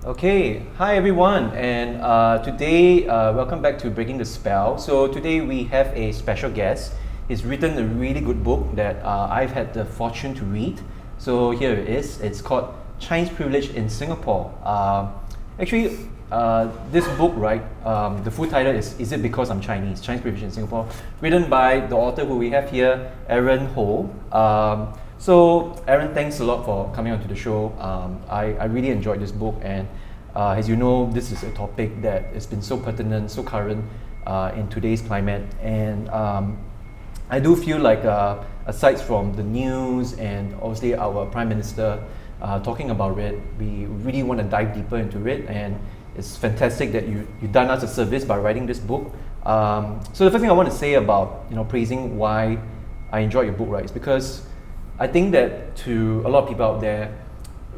Okay, hi everyone, and today, welcome back to Breaking the Spell. So today we have a special guest. He's written a really good book that I've had the fortune to read. So here it is. It's called Chinese Privilege in Singapore. Actually, this book, right, the full title is It Because I'm Chinese? Chinese Privilege in Singapore, written by the author who we have here, Aaron Ho. So Aaron, thanks a lot for coming onto the show. I really enjoyed this book, and as you know, this is a topic that has been so pertinent, so current in today's climate. And I do feel like aside from the news and obviously our Prime Minister talking about it, we really want to dive deeper into it, and it's fantastic that you've done us a service by writing this book. So the first thing I want to say about praising why I enjoyed your book, right, is because I think that to a lot of people out there,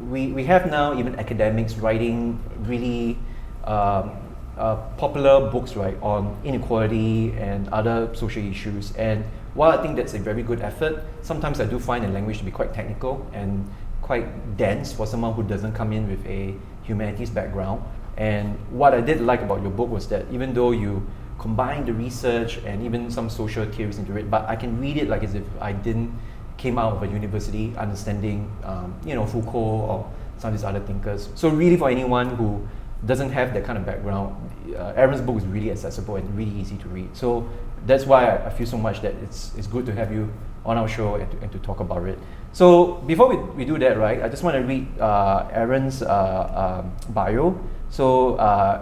we have now even academics writing really popular books, right, on inequality and other social issues. And while I think that's a very good effort, sometimes I do find the language to be quite technical and quite dense for someone who doesn't come in with a humanities background. And what I did like about your book was that even though you combine the research and even some social theories into it, but I can read it like as if I didn't came out of a university understanding, Foucault or some of these other thinkers. So really for anyone who doesn't have that kind of background, Aaron's book is really accessible and really easy to read. So that's why I feel so much that it's good to have you on our show and to talk about it. So before we do that, right, I just want to read Aaron's bio. So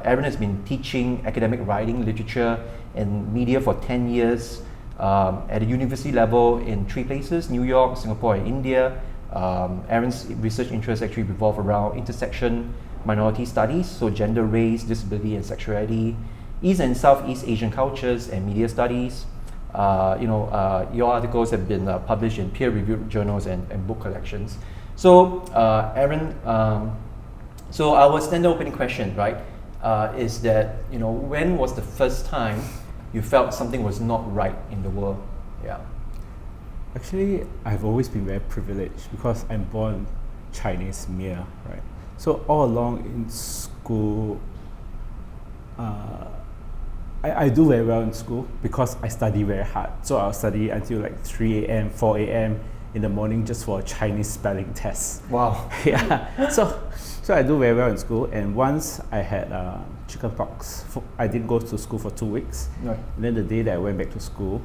Aaron has been teaching academic writing, literature, and media for 10 years. At a university level in 3 places, New York, Singapore, and India. Aaron's research interests actually revolve around intersection minority studies, so gender, race, disability, and sexuality, East and Southeast Asian cultures, and media studies. Your articles have been published in peer-reviewed journals and book collections. So Aaron, so our standard opening question, right, is that, when was the first time you felt something was not right in the world? Yeah. Actually, I've always been very privileged because I'm born Chinese male, right? So all along in school, I do very well in school because I study very hard. So I'll study until like 3 a.m., 4 a.m. in the morning just for a Chinese spelling test. Wow. Yeah. So I do very well in school, and once I had chicken pox. I didn't go to school for 2 weeks. Right. And then the day that I went back to school,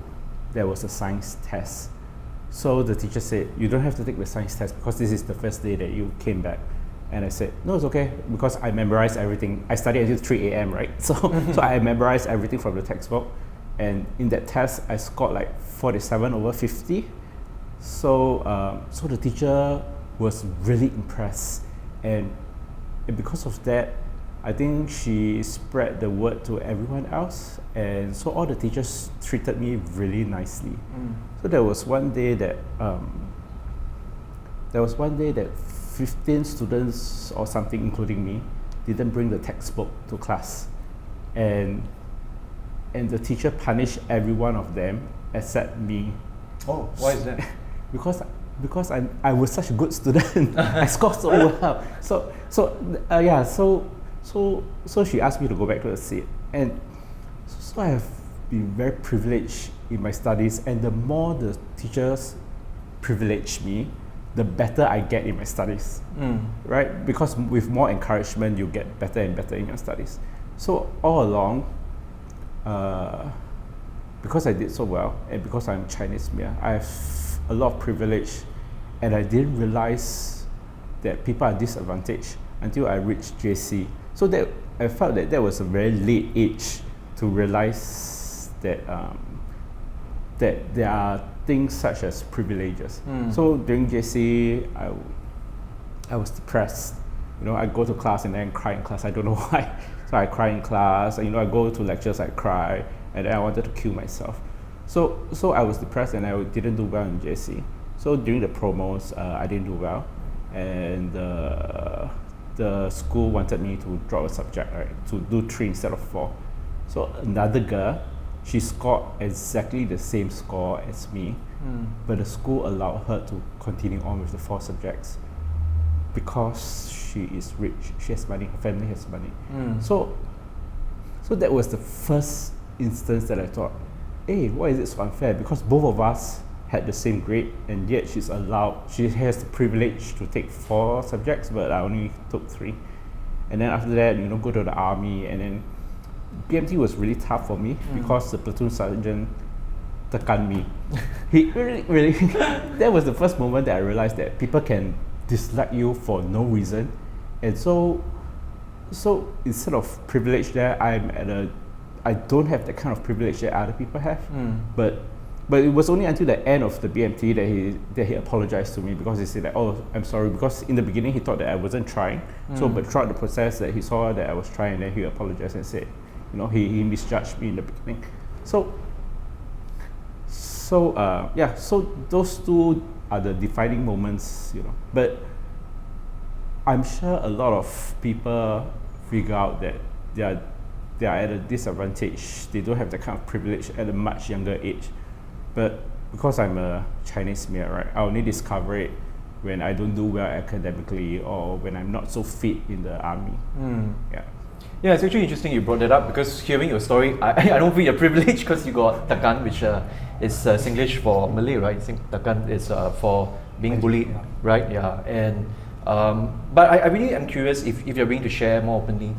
there was a science test. So the teacher said, you don't have to take the science test because this is the first day that you came back. And I said, no, it's okay, because I memorized everything. I studied until 3 a.m., right? So I memorized everything from the textbook. And in that test, I scored like 47 over 50. So the teacher was really impressed. And because of that, I think she spread the word to everyone else, and so all the teachers treated me really nicely. So there was one day that 15 students or something, including me, didn't bring the textbook to class, and the teacher punished every one of them except me. Oh, why is that? because I was such a good student. I scored so well. So she asked me to go back to the seat, and so I have been very privileged in my studies, and the more the teachers privilege me, the better I get in my studies, right? Because with more encouragement, you get better and better in your studies. So all along, because I did so well, and because I'm Chinese male, I have a lot of privilege, and I didn't realize that people are disadvantaged until I reached JC. So that I felt that was a very late age to realize that that there are things such as privileges. So during JC, I was depressed. I go to class and then cry in class. I don't know why. So I cry in class. I go to lectures, I cry, and then I wanted to kill myself. So I was depressed and I didn't do well in JC. So during the promos, I didn't do well, and the school wanted me to drop a subject, right, to do 3 instead of 4. So another girl, she scored exactly the same score as me, but the school allowed her to continue on with the 4 subjects. because she is rich, she has money, her family has money. So that was the first instance that I thought, hey, why is it so unfair? Because both of us had the same grade, and yet she has the privilege to take 4 subjects, but I only took 3. And then after that, go to the army, and then BMT was really tough for me because the platoon sergeant tekan me. He really that was the first moment that I realized that people can dislike you for no reason. And so instead of privilege there, I don't have the kind of privilege that other people have. But it was only until the end of the BMT that he apologized to me, because he said that, oh, I'm sorry, because in the beginning he thought that I wasn't trying. But throughout the process that he saw that I was trying, then he apologized and said, he misjudged me in the beginning. So those two are the defining moments, But I'm sure a lot of people figure out that they are at a disadvantage. They don't have that kind of privilege at a much younger age. But because I'm a Chinese male, right, I only discover it when I don't do well academically or when I'm not so fit in the army. Yeah, it's actually interesting you brought that up, because hearing your story, I don't feel you're privileged because you got tekan, which is Singlish for Malay, right? Tekan is for being bullied, right? Yeah, and but I really am curious if you're willing to share more openly.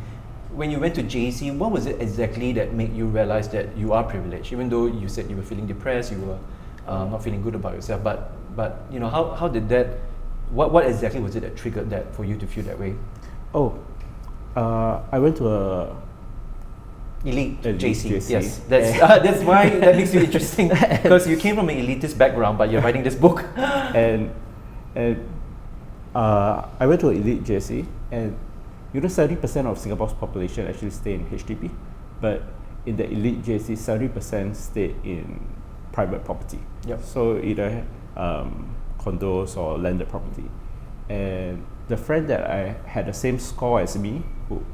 When you went to JC, what was it exactly that made you realize that you are privileged? Even though you said you were feeling depressed, you were not feeling good about yourself, but how did that? What exactly was it that triggered that for you to feel that way? I went to a elite JC. Yes, that's why that makes you interesting, because you came from an elitist background, but you're writing this book. and I went to an elite JC, and 70% of Singapore's population actually stay in HDB, but in the elite JC, 70% stay in private property. So either condos or landed property. And the friend that I had the same score as me,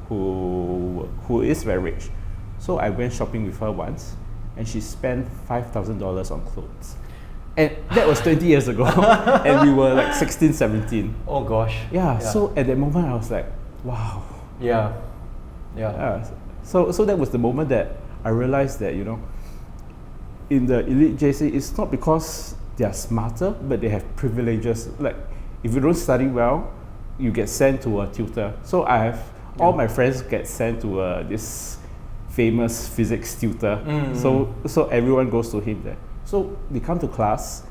who is very rich, so I went shopping with her once, and she spent $5,000 on clothes. And that was 20 years ago, and we were like 16, 17. Oh gosh. Yeah, so at that moment I was like, wow. Yeah. So that was the moment that I realized that, in the elite JC, it's not because they are smarter, but they have privileges. Like, if you don't study well, you get sent to a tutor. So all my friends get sent to this famous physics tutor. So everyone goes to him there. So they come to class,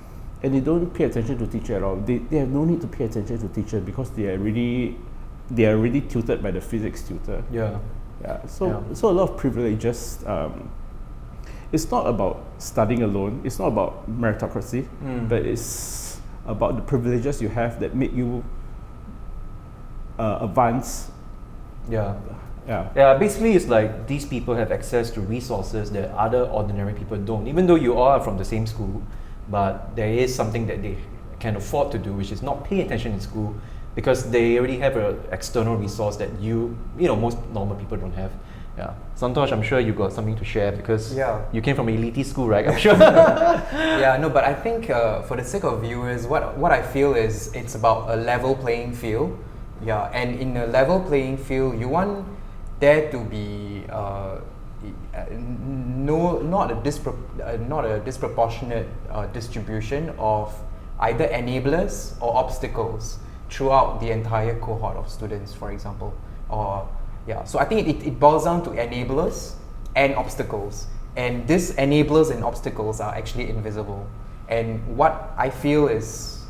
and they don't pay attention to teacher at all. They have no need to pay attention to teacher, because they are already tutored by the physics tutor. So a lot of privileges. It's not about studying alone. It's not about meritocracy, but it's about the privileges you have that make you advance. Basically, it's like these people have access to resources that other ordinary people don't. Even though you all are from the same school, but there is something that they can afford to do, which is not pay attention in school, because they already have an external resource that most normal people don't have. Santosh, I'm sure you got something to share, because you came from an elitist school, right? I'm sure. But I think for the sake of viewers, what I feel is it's about a level playing field. And in a level playing field, you want there to be not a disproportionate distribution of either enablers or obstacles throughout the entire cohort of students, for example. So I think it boils down to enablers and obstacles, and these enablers and obstacles are actually invisible. And what I feel is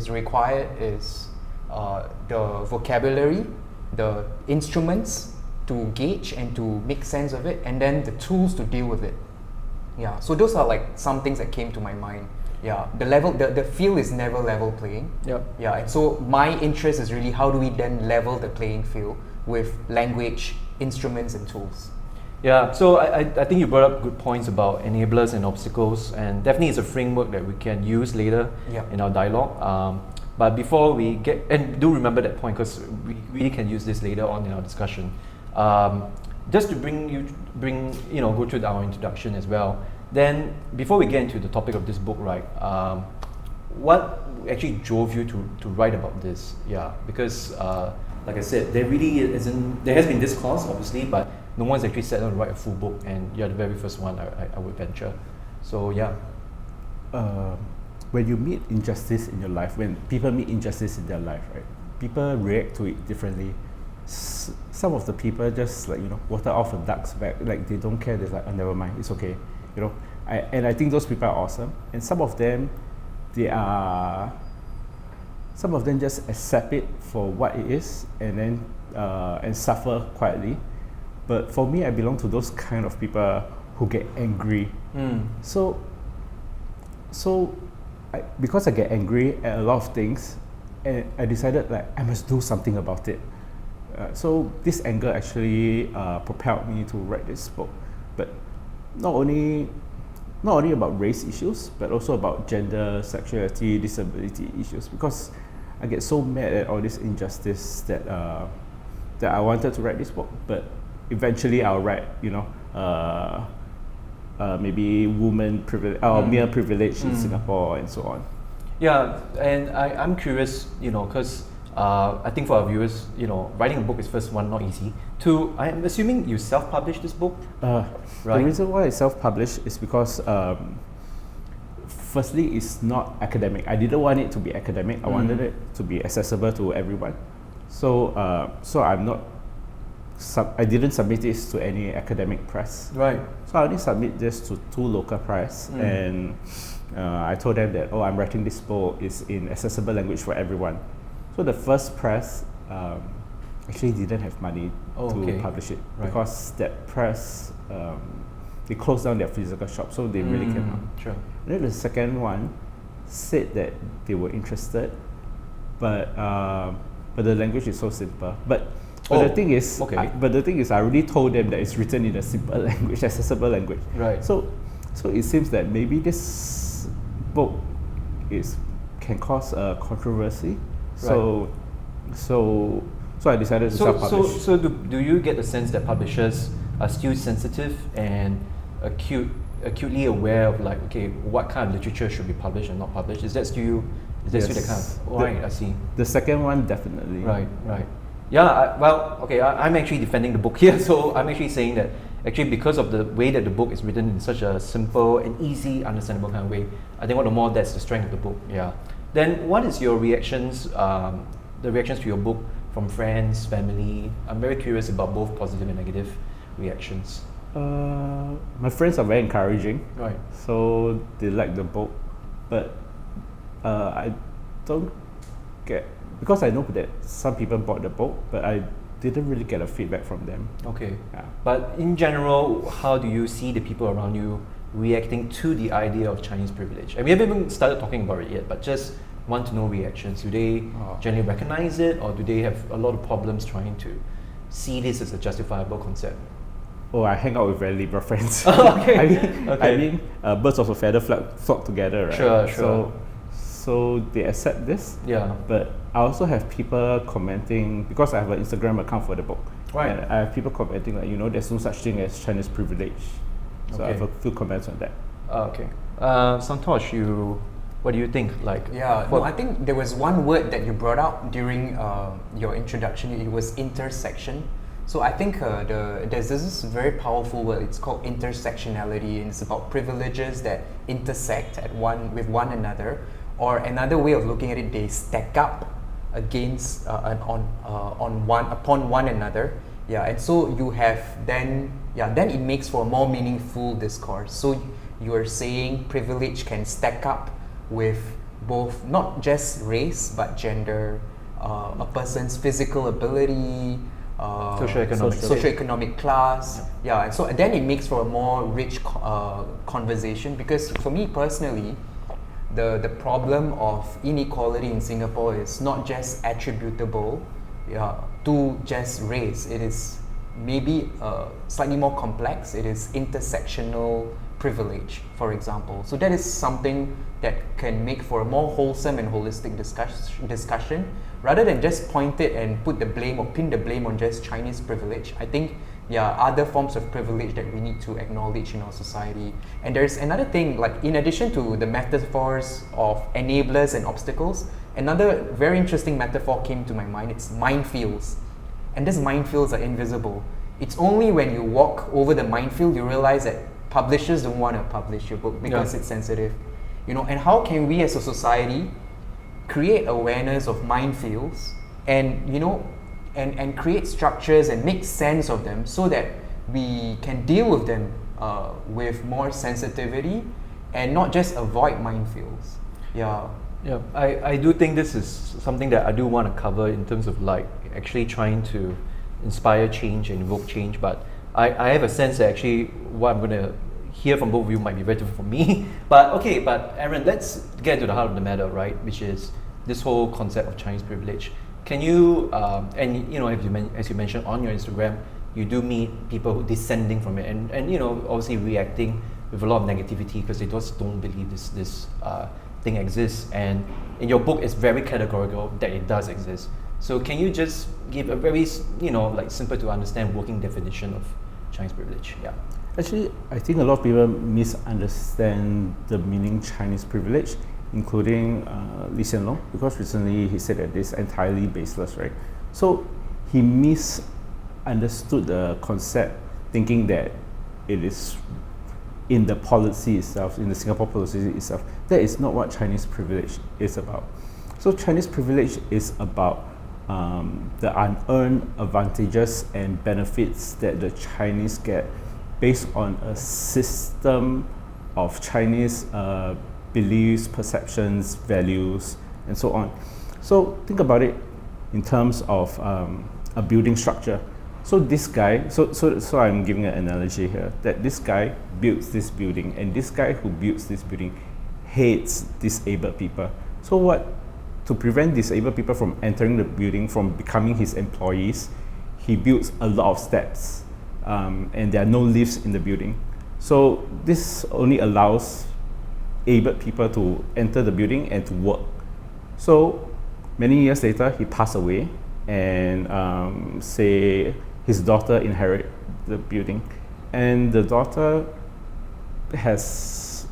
required is the vocabulary, the instruments to gauge and to make sense of it, and then the tools to deal with it. So those are like some things that came to my mind. The field is never level playing. And so my interest is really, how do we then level the playing field with language, instruments, and tools? So I think you brought up good points about enablers and obstacles, and definitely it's a framework that we can use later in our dialogue. But before we get, and do remember that point, because we really can use this later on in our discussion. Just to go through our introduction as well. Then, before we get into the topic of this book, right? actually drove you to write about this? Yeah, because like I said, there really isn't. There has been discourse, obviously, but no one's actually sat down to write a full book, and you're the very first one. I would venture. So yeah. When you meet injustice in your life, when people meet injustice in their life, right, people react to it differently. Some of the people just like, water off a duck's back, like they don't care. They're like, oh, never mind, it's okay, and I think those people are awesome. And some of them just accept it for what it is, and then and suffer quietly. But for me, I belong to those kind of people who get angry. So because I get angry at a lot of things, and I decided like I must do something about it. So this anger actually propelled me to write this book, but not only about race issues, but also about gender, sexuality, disability issues. Because I get so mad at all this injustice that I wanted to write this book. But eventually, I'll write, maybe women privilege or mere privilege in Singapore and so on. Yeah, and I'm curious, because I think for our viewers, writing a book is first one, not easy. Two, I'm assuming you self-published this book? Right? The reason why I self-published is because firstly, it's not academic. I didn't want it to be academic. I wanted it to be accessible to everyone. So I didn't submit this to any academic press. Right. So I only submit this to 2 local press, and I told them that, I'm writing this book, is in accessible language for everyone. So the first press actually didn't have money to publish it, because that press, they closed down their physical shop, so they really came out. Sure. And then the second one said that they were interested, but the language is so simple. But the thing is, I already told them that it's written in a simple language, accessible language. Right. So it seems that maybe this book can cause a controversy. So I decided to self-publish. So do you get the sense that publishers are still sensitive and acutely aware of like, okay, what kind of literature should be published and not published? Is that still the kind of? Right, I see. The second one, definitely. Right. Yeah, I'm actually defending the book here, so I'm actually saying that actually because of the way that the book is written in such a simple and easy, understandable kind of way, I think that's the strength of the book. Yeah. Then what is your reactions, the reactions to your book from friends, family? I'm very curious about both positive and negative reactions. My friends are very encouraging. Right. So they like the book, but I don't get, because I know that some people bought the book, but I didn't really get a feedback from them. Okay. Yeah. But in general, how do you see the people around you reacting to the idea of Chinese privilege? And we haven't even started talking about it yet, but just want to know reactions. Do they generally recognize it, or do they have a lot of problems trying to see this as a justifiable concept? I hang out with very liberal friends. Okay. I mean, birds of a feather flock together, right? Sure. So they accept this. Yeah. But I also have people commenting, because I have an Instagram account for the book. Right. And I have people commenting like, there's no such thing as Chinese privilege. So I have a few comments on that. Okay. Santosh, what do you think? I think there was one word that you brought out during your introduction. It was intersection. So I think there's this very powerful word. It's called intersectionality, and it's about privileges that intersect with one another. Or another way of looking at it, they stack up against upon one another. Yeah, and so you have then it makes for a more meaningful discourse. So you are saying privilege can stack up with both, not just race, but gender, a person's physical ability, socioeconomic class. Yeah, and so then it makes for a more rich conversation, because for me personally, the problem of inequality in Singapore is not just attributable to just race. It is maybe slightly more complex. It is intersectional privilege, for example. So that is something that can make for a more wholesome and holistic discussion, rather than just point it and pin the blame on just Chinese privilege. I think other forms of privilege that we need to acknowledge in our society. And there's another thing, like in addition to the metaphors of enablers and obstacles, another very interesting metaphor came to my mind. It's minefields. And these minefields are invisible. It's only when you walk over the minefield you realize that publishers don't want to publish your book because it's sensitive. And how can we as a society create awareness of minefields and and create structures and make sense of them so that we can deal with them with more sensitivity and not just avoid minefields. Yeah, I do think this is something that I do want to cover in terms of like actually trying to inspire change and evoke change, but I have a sense that actually what I'm going to hear from both of you might be very different from me. But Aaron, let's get to the heart of the matter, right? Which is this whole concept of Chinese privilege. Can you, as you mentioned on your Instagram, you do meet people descending from it and obviously reacting with a lot of negativity because they just don't believe this thing exists. And in your book, it's very categorical that it does exist. So can you just give a very, simple to understand working definition of Chinese privilege? Yeah. Actually, I think a lot of people misunderstand the meaning Chinese privilege, including Hsien, because recently he said that it's entirely baseless, right? So he misunderstood the concept, thinking that it is in the policy itself, in the Singapore policy itself. That is not what Chinese privilege is about. So Chinese privilege is about the unearned advantages and benefits that the Chinese get based on a system of Chinese beliefs, perceptions, values, and so on. So think about it in terms of a building structure. So this guy, so I'm giving an analogy here, that this guy builds this building, and this guy who builds this building hates disabled people. So to prevent disabled people from entering the building, from becoming his employees, he builds a lot of steps, and there are no lifts in the building. So this only allows able people to enter the building and to work. So many years later, he passed away, and say his daughter inherit the building, and the daughter is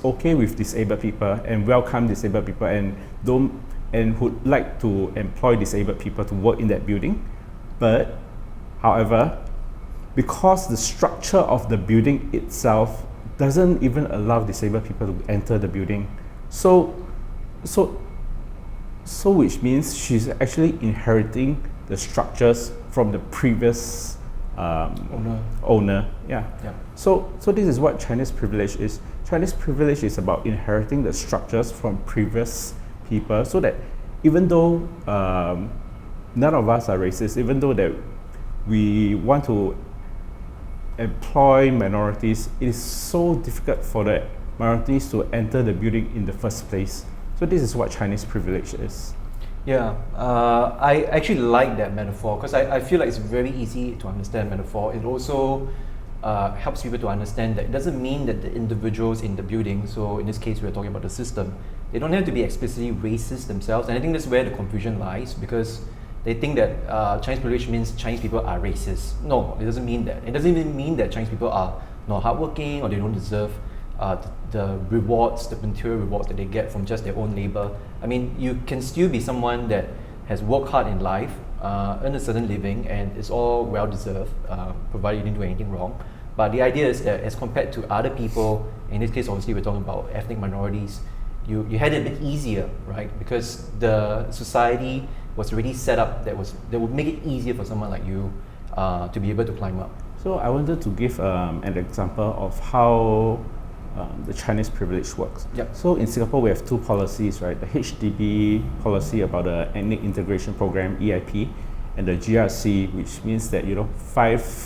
okay with disabled people and welcome disabled people and would like to employ disabled people to work in that building. But however, because the structure of the building itself doesn't even allow disabled people to enter the building, so which means she's actually inheriting the structures from the previous owner. Yeah. So this is what Chinese privilege is. Chinese privilege is about inheriting the structures from previous people, so that even though none of us are racist, even though that we want to employ minorities, it is so difficult for the minorities to enter the building in the first place. So this is what Chinese privilege is. Yeah, I actually like that metaphor because I feel like it's very easy to understand metaphor. It also helps people to understand that it doesn't mean that the individuals in the building, so in this case we're talking about the system, they don't have to be explicitly racist themselves. And I think that's where the confusion lies, because they think that Chinese privilege means Chinese people are racist. No, it doesn't mean that. It doesn't even mean that Chinese people are not hardworking or they don't deserve the rewards, the material rewards that they get from just their own labor. I mean, you can still be someone that has worked hard in life, earned a certain living, and it's all well deserved, provided you didn't do anything wrong. But the idea is that as compared to other people, in this case obviously we're talking about ethnic minorities, you had it a bit easier, right? Because the society was already set up that would make it easier for someone like you to be able to climb up. So I wanted to give an example of how the Chinese privilege works. Yep. So in Singapore, we have two policies, right? The HDB policy about the Ethnic Integration Program, EIP, and the GRC, which means that five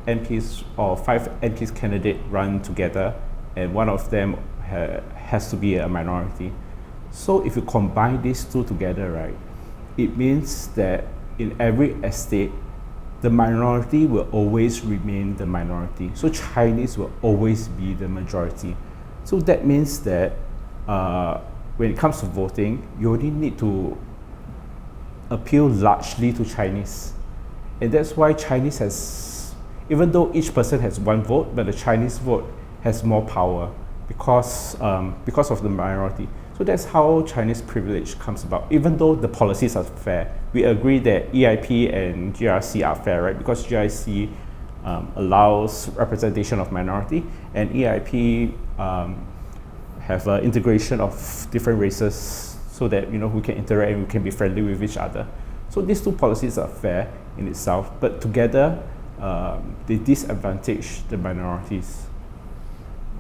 MPs candidate run together, and one of them has to be a minority. So if you combine these two together, right, it means that in every estate, the minority will always remain the minority. So Chinese will always be the majority. So that means that when it comes to voting, you only need to appeal largely to Chinese. And that's why Chinese has, even though each person has one vote, but the Chinese vote has more power because of the minority. So that's how Chinese privilege comes about. Even though the policies are fair, we agree that EIP and GRC are fair, right? Because GRC allows representation of minority, and EIP have an integration of different races so that we can interact and we can be friendly with each other. So these two policies are fair in itself, but together they disadvantage the minorities.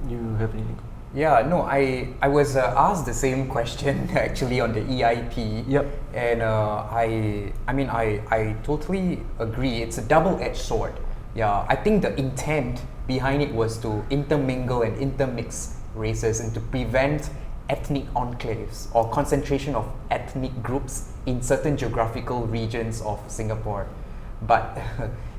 You have anything? Yeah, no, I was asked the same question actually on the EIP. Yep. And I totally agree. It's a double-edged sword. Yeah, I think the intent behind it was to intermingle and intermix races and to prevent ethnic enclaves or concentration of ethnic groups in certain geographical regions of Singapore. But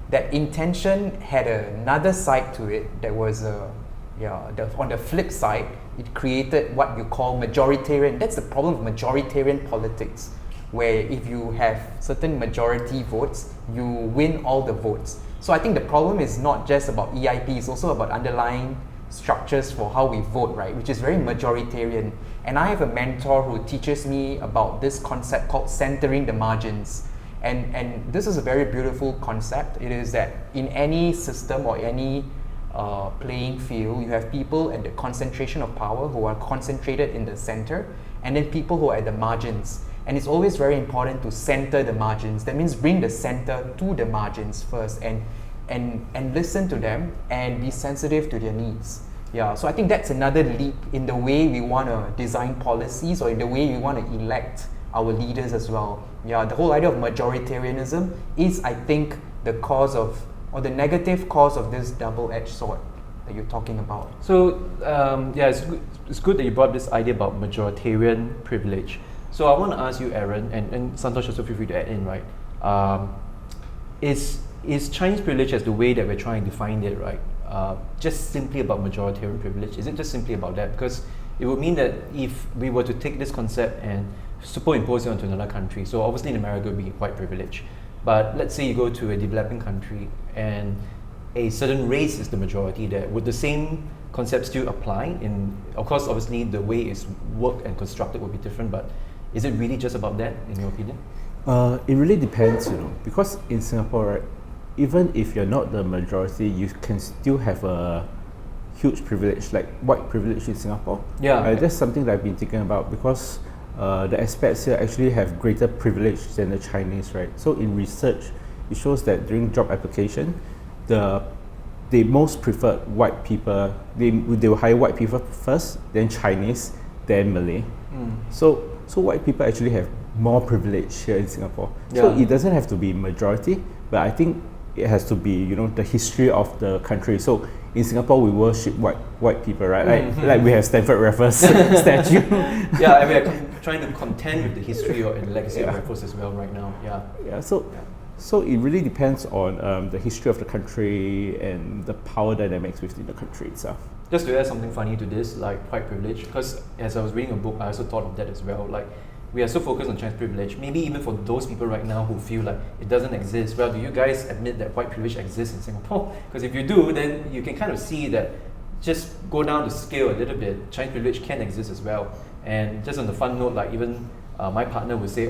that intention had another side to it. There was on the flip side, it created what you call majoritarian. That's the problem of majoritarian politics, where if you have certain majority votes, you win all the votes. So I think the problem is not just about EIP, it's also about underlying structures for how we vote, right? Which is very majoritarian. And I have a mentor who teaches me about this concept called centering the margins. And this is a very beautiful concept. It is that in any system or any playing field, you have people at the concentration of power who are concentrated in the center, and then people who are at the margins. And it's always very important to center the margins. That means bring the center to the margins first and listen to them and be sensitive to their needs. Yeah, so I think that's another leap in the way we want to design policies or in the way we want to elect our leaders as well. Yeah, the whole idea of majoritarianism is, I think, the cause of, or the negative cause of this double-edged sword that you're talking about. So, it's good that you brought this idea about majoritarian privilege. So I want to ask you, Aaron, and Santosh also feel free to add in, right? Is Chinese privilege as the way that we're trying to define it, right? Just simply about majoritarian privilege? Is it just simply about that? Because it would mean that if we were to take this concept and superimpose it onto another country, so obviously in America it would be white privilege, but let's say you go to a developing country and a certain race is the majority there, would the same concept still apply? Of course, obviously the way it's worked and constructed would be different, but is it really just about that, in your opinion? It really depends, because in Singapore, right, even if you're not the majority, you can still have a huge privilege, like white privilege in Singapore. Yeah. That's something that I've been thinking about because the expats here actually have greater privilege than the Chinese, right? So in research, it shows that during job application, they most preferred white people. They will hire white people first, then Chinese, then Malay. So white people actually have more privilege here in Singapore. Yeah. So it doesn't have to be majority, but I think it has to be, the history of the country. So in Singapore, we worship white people, right? Like we have Stanford Raffles statue. Yeah, and we are trying to contend with the history and legacy of Raffles as well right now. Yeah. So it really depends on the history of the country and the power dynamics within the country itself. Just to add something funny to this, like white privilege, because as I was reading a book, I also thought of that as well. Like, we are so focused on Chinese privilege, maybe even for those people right now who feel like it doesn't exist. Well, do you guys admit that white privilege exists in Singapore? Because if you do, then you can kind of see that just go down the scale a little bit, Chinese privilege can exist as well. And just on the fun note, like even my partner would say,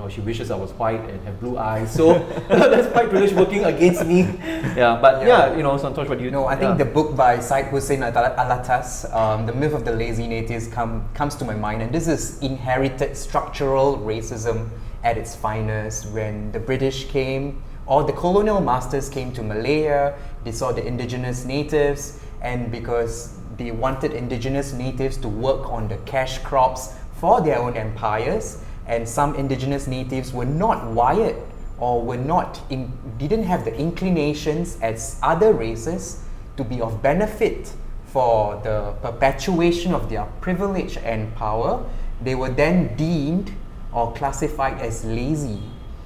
she wishes I was white and have blue eyes. So that's white privilege working against me. Santosh, what do you know? I think the book by Syed Hussein Alatas, The Myth of the Lazy Natives, comes to my mind. And this is inherited structural racism at its finest. When the British came, or the colonial masters came to Malaya, they saw the indigenous natives, and because they wanted indigenous natives to work on the cash crops for their own empires, and some indigenous natives were not wired or didn't have the inclinations as other races to be of benefit for the perpetuation of their privilege and power, they were then deemed or classified as lazy,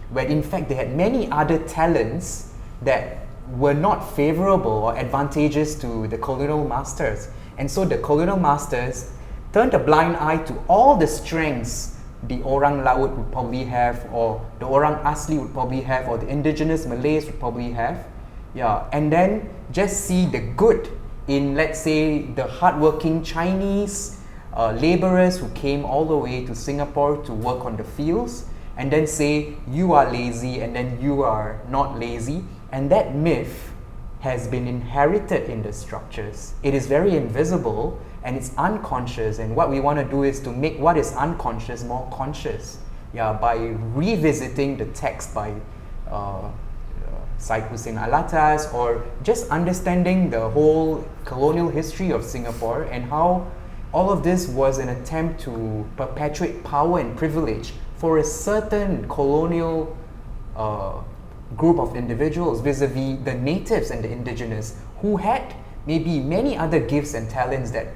where in fact they had many other talents that were not favorable or advantageous to the colonial masters. And so the colonial masters turned a blind eye to all the strengths the Orang Laut would probably have, or the Orang Asli would probably have, or the indigenous Malays would probably have. Yeah, and then just see the good in, let's say, the hardworking Chinese laborers who came all the way to Singapore to work on the fields, and then say you are lazy and then you are not lazy. And that myth has been inherited in the structures. It is very invisible and it's unconscious, and what we want to do is to make what is unconscious more conscious, by revisiting the text by Syed Hussein Alatas, or just understanding the whole colonial history of Singapore and how all of this was an attempt to perpetuate power and privilege for a certain colonial group of individuals vis-a-vis the natives and the indigenous, who had maybe many other gifts and talents that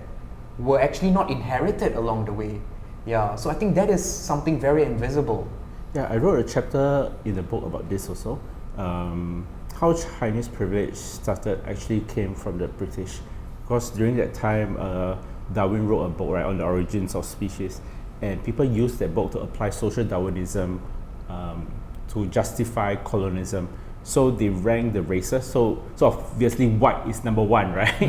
were actually not inherited along the way. So I think that is something very invisible. I wrote a chapter in the book about this also. How Chinese privilege started actually came from the British, because during that time Darwin wrote a book, right, on the origins of species, and people used that book to apply social Darwinism to justify colonialism. So they ranked the races. So obviously white is number one, right?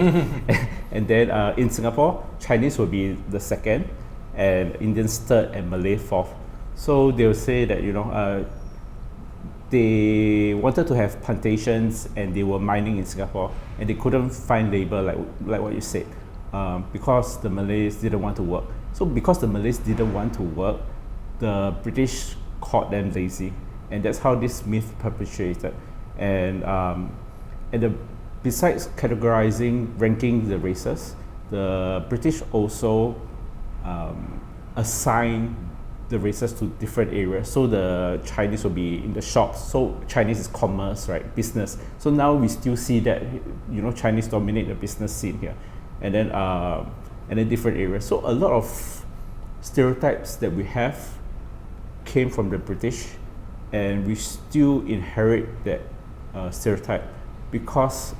And then in Singapore, Chinese will be the second, and Indians third, and Malay fourth. So they will say that, you know, they wanted to have plantations and they were mining in Singapore, and they couldn't find labor, like what you said, because the Malays didn't want to work. So because the Malays didn't want to work, the British called them lazy, and that's how this myth perpetuated. And besides categorizing, ranking the races, the British also assign the races to different areas. So the Chinese will be in the shops. So Chinese is commerce, right? Business. So now we still see that, you know, Chinese dominate the business scene here, and then different areas. So a lot of stereotypes that we have came from the British, and we still inherit that stereotype because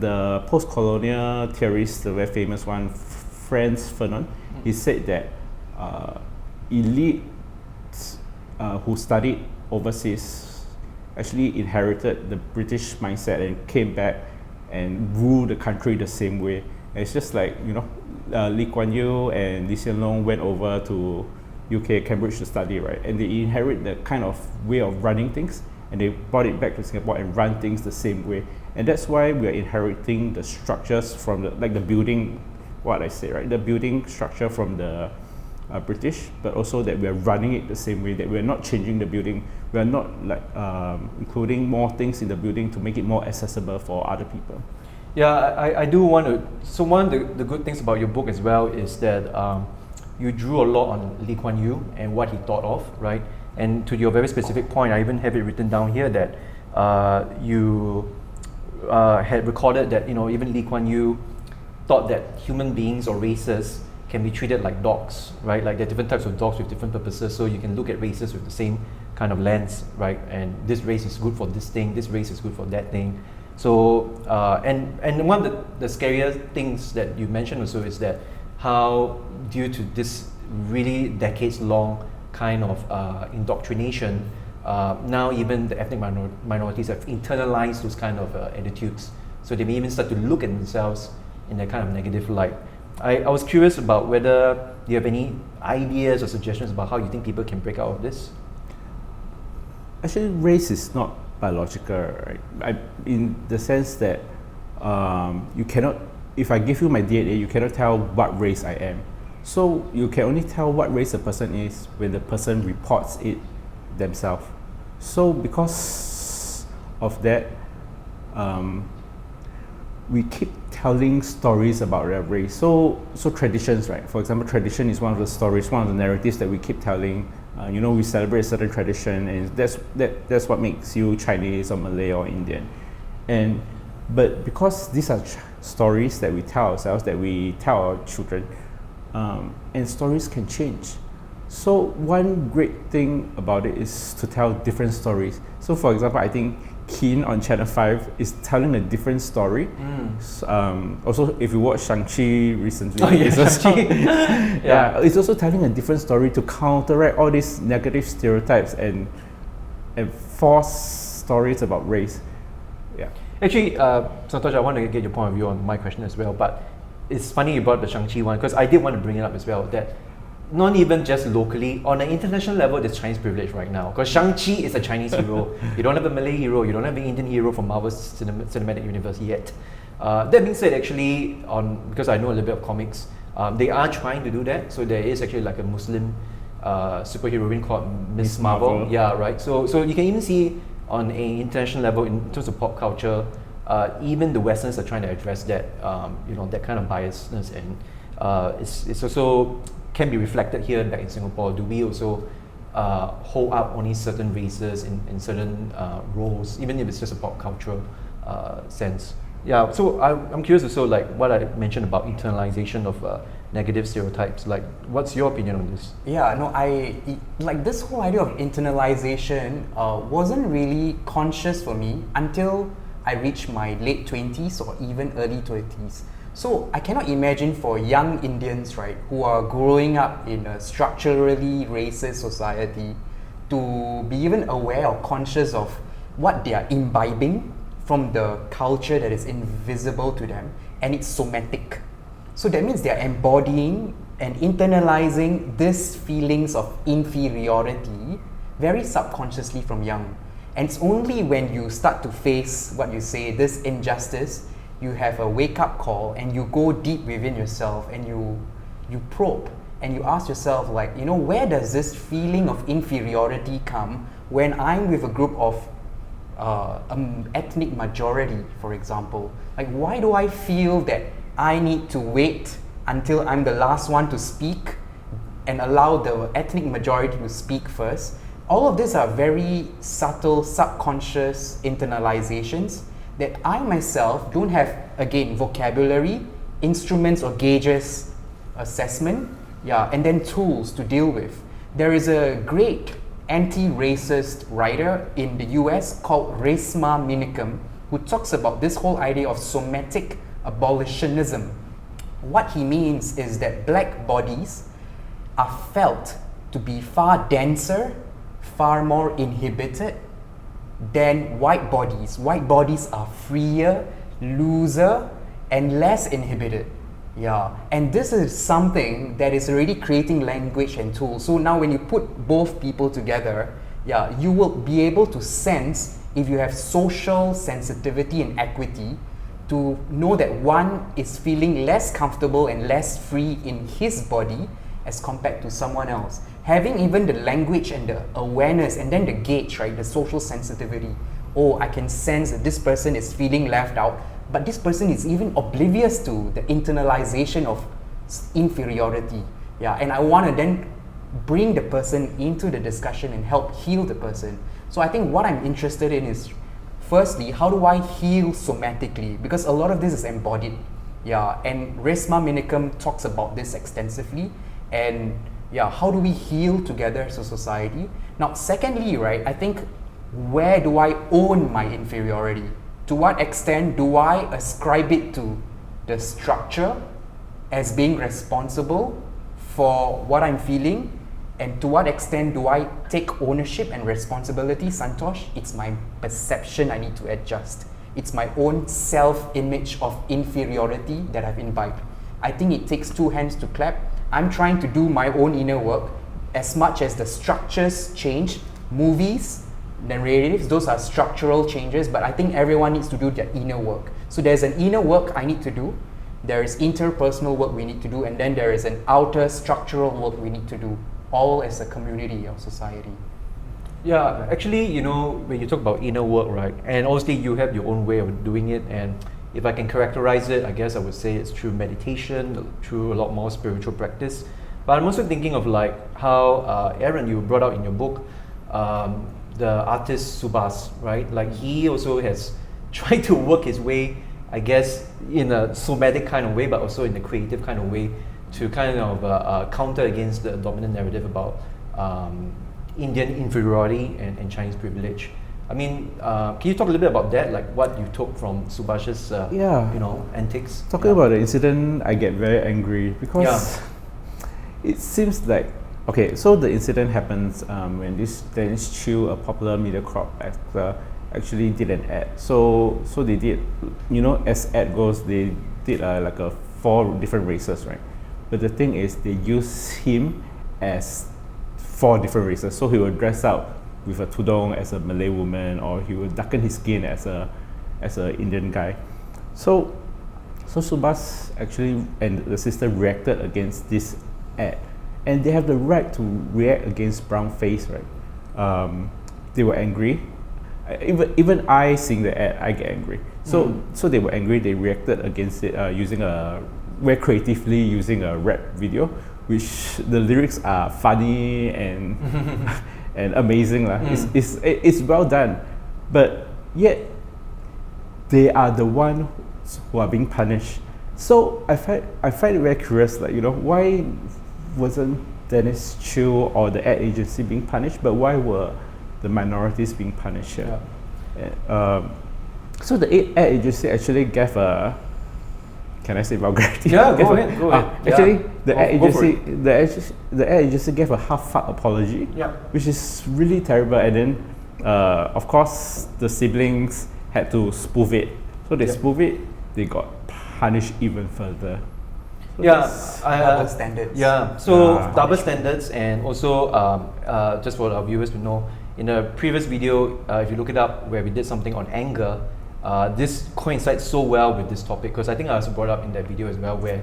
the post-colonial theorist, the very famous one, Franz Fanon, he said that elites who studied overseas actually inherited the British mindset and came back and ruled the country the same way. And it's just like, you know, Lee Kuan Yew and Lee Hsien Loong went over to UK, Cambridge to study, right? And they inherit the kind of way of running things, and they brought it back to Singapore and run things the same way. And that's why we are inheriting the structures from the building, what I say, right? The building structure from the British, but also that we are running it the same way, that we are not changing the building. We are not including more things in the building to make it more accessible for other people. Yeah, I do want to. So one of the good things about your book as well is that you drew a lot on Lee Kuan Yew and what he thought of, right? And to your very specific point, I even have it written down here that you had recorded that, you know, even Lee Kuan Yew thought that human beings or races can be treated like dogs, right? Like there are different types of dogs with different purposes, so you can look at races with the same kind of lens, right? And this race is good for this thing, this race is good for that thing. So, and one of the scarier things that you mentioned also is that how, due to this really decades-long kind of indoctrination, now even the ethnic minorities have internalized those kind of attitudes. So they may even start to look at themselves in that kind of negative light. I was curious about whether you have any ideas or suggestions about how you think people can break out of this? Actually, race is not biological, right? In the sense that you cannot, if I give you my DNA, you cannot tell what race I am. So you can only tell what race a person is when the person reports it themselves. So because of that, we keep telling stories about their race. So traditions, right? For example, tradition is one of the stories, one of the narratives that we keep telling. You know, we celebrate a certain tradition, and that's what makes you Chinese or Malay or Indian. But because these are stories that we tell ourselves, that we tell our children, and stories can change. So one great thing about it is to tell different stories. So for example, I think Keen on Channel 5 is telling a different story. Also, if you watch Shang-Chi recently, it's also, it's also telling a different story to counteract all these negative stereotypes and false stories about race. Yeah. Actually, Santosh, I want to get your point of view on my question as well, but it's funny you brought the Shang-Chi one, because I did want to bring it up as well, that not even just locally, on an international level, there's Chinese privilege right now. Because Shang-Chi is a Chinese hero. You don't have a Malay hero, you don't have an Indian hero from Marvel's cinematic universe yet. That being said, actually, because I know a little bit of comics, they are trying to do that. So there is actually like a Muslim superheroine called Miss Marvel. Yeah, right. So you can even see on an international level, in terms of pop culture, even the Westerns are trying to address that, that kind of biasness, and it's also can be reflected here back in Singapore. Do we also hold up only certain races in certain roles, even if it's just a pop cultural sense? Yeah, so I'm curious also, like what I mentioned about internalization of negative stereotypes. Like, what's your opinion on this? Yeah, no, like this whole idea of internalization wasn't really conscious for me until I reached my late 20s or even early 20s. So I cannot imagine for young Indians, right, who are growing up in a structurally racist society, to be even aware or conscious of what they are imbibing from the culture that is invisible to them, and it's somatic. So that means they are embodying and internalizing these feelings of inferiority very subconsciously from young. And it's only when you start to face what you say, this injustice, you have a wake-up call and you go deep within yourself and you probe and you ask yourself, like, where does this feeling of inferiority come when I'm with a group of ethnic majority, for example? Like, why do I feel that I need to wait until I'm the last one to speak and allow the ethnic majority to speak first? All of these are very subtle, subconscious internalizations that I myself don't have, again, vocabulary, instruments or gauges, assessment, and then tools to deal with. There is a great anti-racist writer in the US called Resmaa Menakem, who talks about this whole idea of somatic abolitionism. What he means is that black bodies are felt to be far denser, far more inhibited than white bodies. White bodies are freer, looser, and less inhibited. Yeah, and this is something that is already creating language and tools. So now when you put both people together, you will be able to sense if you have social sensitivity and equity, to know that one is feeling less comfortable and less free in his body as compared to someone else. Having even the language and the awareness and then the gauge, right, the social sensitivity. Oh, I can sense that this person is feeling left out, but this person is even oblivious to the internalization of inferiority. Yeah, and I want to then bring the person into the discussion and help heal the person. So I think what I'm interested in is, firstly, how do I heal somatically? Because a lot of this is embodied. Yeah, and Resmaa Menakem talks about this extensively. And how do we heal together as a society? Now, secondly, right, I think, where do I own my inferiority? To what extent do I ascribe it to the structure as being responsible for what I'm feeling? And to what extent do I take ownership and responsibility? Santosh, it's my perception I need to adjust. It's my own self-image of inferiority that I've imbibed. I think it takes two hands to clap. I'm trying to do my own inner work as much as the structures change. Movies, narratives, those are structural changes, but I think everyone needs to do their inner work. So there's an inner work I need to do, there is interpersonal work we need to do, and then there is an outer structural work we need to do, all as a community or society. Yeah, actually, when you talk about inner work, right, and obviously you have your own way of doing it, and if I can characterize it, I guess I would say it's through meditation, through a lot more spiritual practice. But I'm also thinking of like how, Aaron, you brought out in your book, the artist Subhas, right? Like he also has tried to work his way, I guess, in a somatic kind of way, but also in a creative kind of way, to kind of counter against the dominant narrative about Indian inferiority and Chinese privilege. I mean, can you talk a little bit about that, like what you took from Subhash's, Yeah. you know, antics? Talking about the incident, I get very angry because it seems like, okay, so the incident happens when this Dennis Chew, a popular Mediacorp actor, actually did an ad. So they did, you know, as ad goes, they did like 4 different races, right? But the thing is, they use him as 4 different races. So he will dress up with a tudung as a Malay woman, or he will darken his skin as a Indian guy. So Subhas actually and the sister reacted against this ad, and they have the right to react against Brownface, right? They were angry. Even I seeing the ad, I get angry. So they were angry. They reacted against it very creatively using a rap video, which the lyrics are funny and and amazing. It's well done, but yet they are the ones who are being punished. So I find it very curious, like, you know, why wasn't Dennis Chew or the ad agency being punished, but why were the minorities being punished here? So the ad agency actually gave a, can I say vulgarity? Yeah, go ahead. Actually, the ad agency gave a half-fuck apology, which is really terrible. And then, of course, the siblings had to spoof it. So they spoof it. They got punished even further. So double standards. Double standards, and also just for our viewers to know, in a previous video, if you look it up, where we did something on anger, this coincides so well with this topic, because I think I also brought up in that video as well, where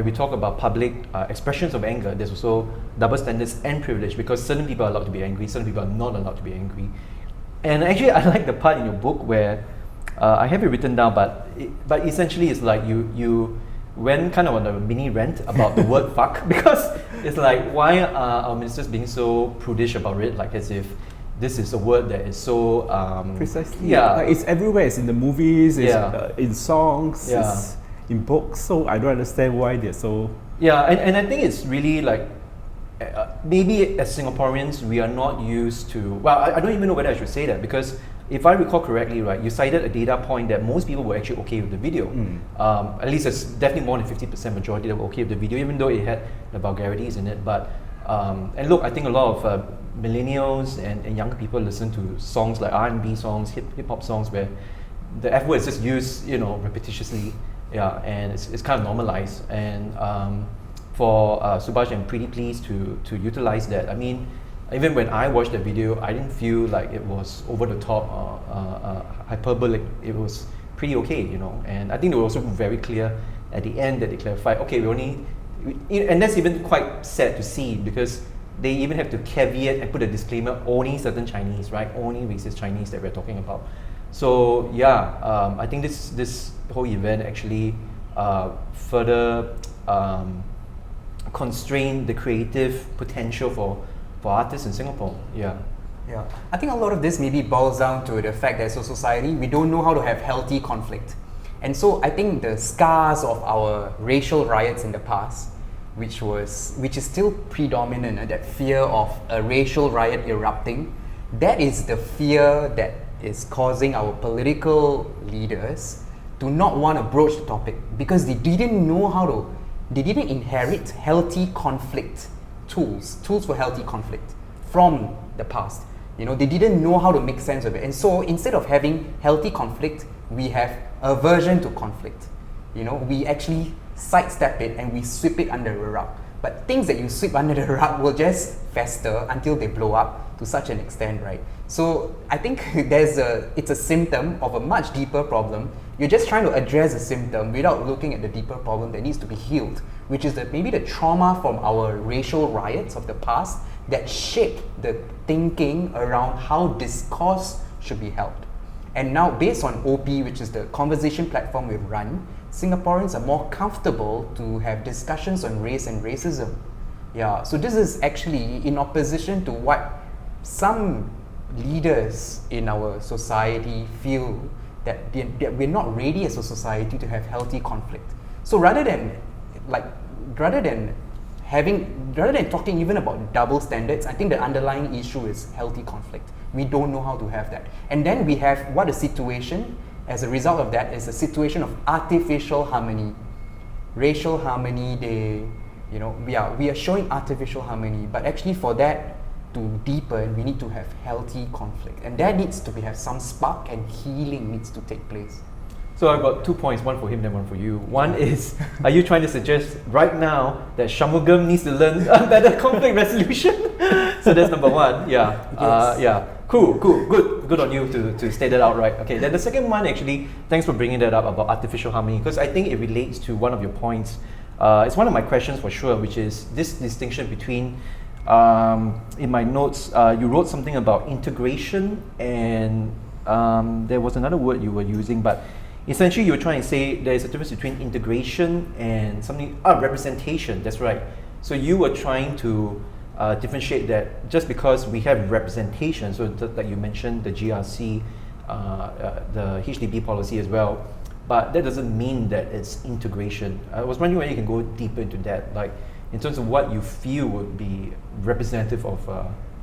we talk about public expressions of anger, there's also double standards and privilege, because certain people are allowed to be angry, certain people are not allowed to be angry. And actually, I like the part in your book where I have it written down, but essentially it's like you went kind of on a mini rant about the word fuck, because it's like, why are our ministers being so prudish about it, like as if this is a word that is so precisely, like it's everywhere. It's in the movies, it's in songs, it's in books. So I don't understand why they're so and I think it's really like maybe as Singaporeans we are not used to, well, I don't even know whether I should say that, because if I recall correctly, right, you cited a data point that most people were actually okay with the video. At least it's definitely more than 50% majority that were okay with the video, even though it had the vulgarities in it. But and look, I think a lot of millennials and younger people listen to songs like R&B songs, hip hop songs, where the F word is just used, you know, repetitiously, and it's kind of normalized. And for Subhash, I'm pretty pleased to utilize that. I mean, even when I watched the video, I didn't feel like it was over the top or hyperbolic. It was pretty okay, you know. And I think they were also very clear at the end that they clarified, okay, and that's even quite sad to see, because they even have to caveat and put a disclaimer, only certain Chinese, right? Only racist Chinese that we're talking about. So I think this whole event actually further constrained the creative potential for artists in Singapore. I think a lot of this maybe boils down to the fact that as a society, we don't know how to have healthy conflict. And so I think the scars of our racial riots in the past, which is still predominant, that fear of a racial riot erupting, that is the fear that is causing our political leaders to not want to broach the topic, because they didn't inherit healthy conflict tools for healthy conflict from the past. You know, they didn't know how to make sense of it. And so instead of having healthy conflict, we have aversion to conflict. You know, we actually sidestep it and we sweep it under the rug. But things that you sweep under the rug will just fester until they blow up to such an extent, right? So I think it's a symptom of a much deeper problem. You're just trying to address a symptom without looking at the deeper problem that needs to be healed, which is maybe the trauma from our racial riots of the past that shaped the thinking around how discourse should be held. And now, based on OP, which is the conversation platform we run, Singaporeans are more comfortable to have discussions on race and racism. So this is actually in opposition to what some leaders in our society feel, that we're not ready as a society to have healthy conflict. So rather than rather than talking even about double standards, I think the underlying issue is healthy conflict. We don't know how to have that. And then we have what a situation, as a result of that, is a situation of artificial harmony. Racial harmony, we are showing artificial harmony, but actually for that to deepen, we need to have healthy conflict. And there needs to have some spark, and healing needs to take place. So I've got 2 points, one for him, then one for you. One is, are you trying to suggest right now that Shanmugam needs to learn better conflict resolution? So that's number one. Yeah. Yes. Yeah. Cool. Good on you to state that out right. Okay. Then the second one, actually, thanks for bringing that up about artificial harmony, because I think it relates to one of your points. It's one of my questions for sure, which is this distinction between, in my notes, you wrote something about integration, and there was another word you were using, but essentially you were trying to say there is a difference between integration and something, representation, that's right. So you were trying to differentiate that just because we have representation, so like you mentioned the GRC, the HDB policy as well, but that doesn't mean that it's integration. I was wondering whether you can go deeper into that, like in terms of what you feel would be representative of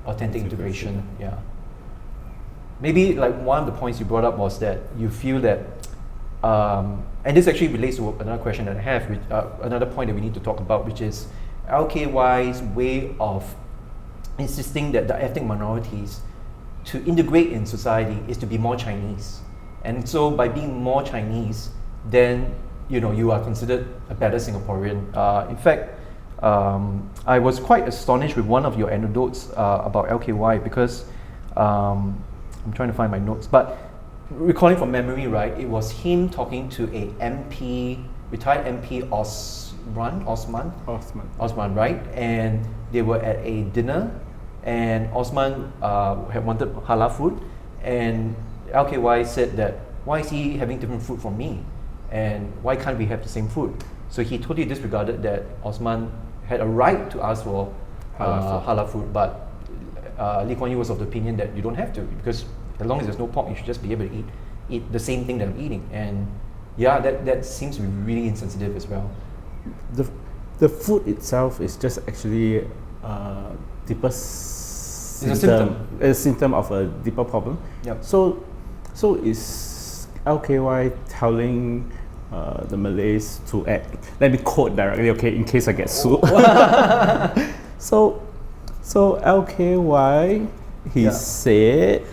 authentic integration. Yeah. Maybe like one of the points you brought up was that you feel that, and this actually relates to another question that I have, which, another point that we need to talk about, which is LKY's way of insisting that the ethnic minorities to integrate in society is to be more Chinese. And so by being more Chinese, then you are considered a better Singaporean. In fact, I was quite astonished with one of your anecdotes about LKY, because I'm trying to find my notes, but recalling from memory, right, it was him talking to a MP, retired MP Osman, right? And they were at a dinner, and Osman had wanted halal food, and LKY said that, why is he having different food from me? And why can't we have the same food? So he totally disregarded that Osman had a right to ask for halal food, but Lee Kuan Yew was of the opinion that you don't have to, because as long as there's no pork, you should just be able to eat the same thing that I'm eating. And yeah, that seems to be really insensitive as well. The food itself is just actually deeper a symptom of a deeper problem. Yep. So is LKY telling the Malays to act? Let me quote directly, okay, in case I get sued. So LKY, he said.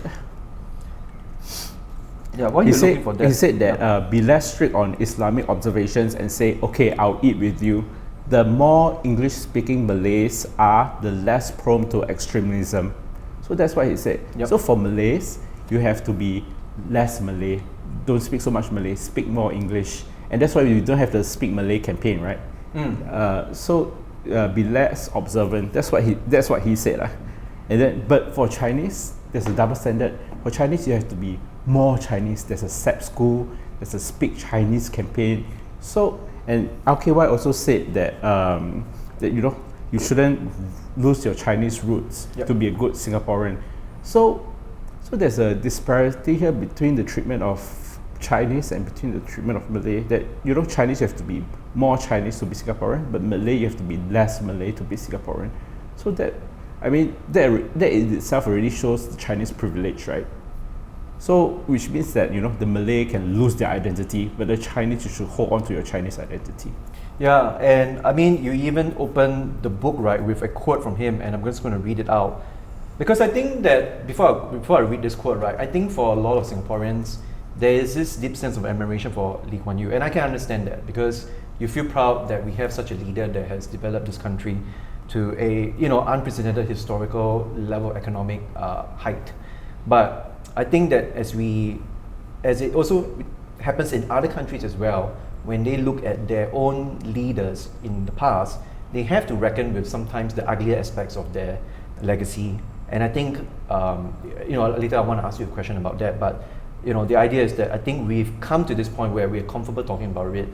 Yeah, why are you looking for that? He said that be less strict on Islamic observations and say, okay, I'll eat with you. The more English-speaking Malays are, the less prone to extremism. So that's what he said. Yep. So for Malays, you have to be less Malay. Don't speak so much Malay, speak more English. And that's why we don't have the Speak Malay campaign, right? Be less observant. That's what he said. And then, but for Chinese, there's a double standard. For Chinese, you have to be more Chinese. There's a SEP school, there's a Speak Chinese campaign. So, and LKY also said that that you shouldn't lose your Chinese roots to be a good Singaporean. So there's a disparity here between the treatment of Chinese and between the treatment of Malay. That Chinese you have to be more Chinese to be Singaporean, but Malay you have to be less Malay to be Singaporean. So that in itself already shows the Chinese privilege, right? So, which means that the Malay can lose their identity, but the Chinese, you should hold on to your Chinese identity. Yeah, and I mean, you even open the book, right, with a quote from him, and I'm just going to read it out, because I think that before I read this quote, right, I think for a lot of Singaporeans, there is this deep sense of admiration for Lee Kuan Yew, and I can understand that, because you feel proud that we have such a leader that has developed this country to a unprecedented historical level of economic height. But I think that as it also happens in other countries as well, when they look at their own leaders in the past, they have to reckon with sometimes the uglier aspects of their legacy. And I think, later I want to ask you a question about that, but the idea is that I think we've come to this point where we're comfortable talking about it,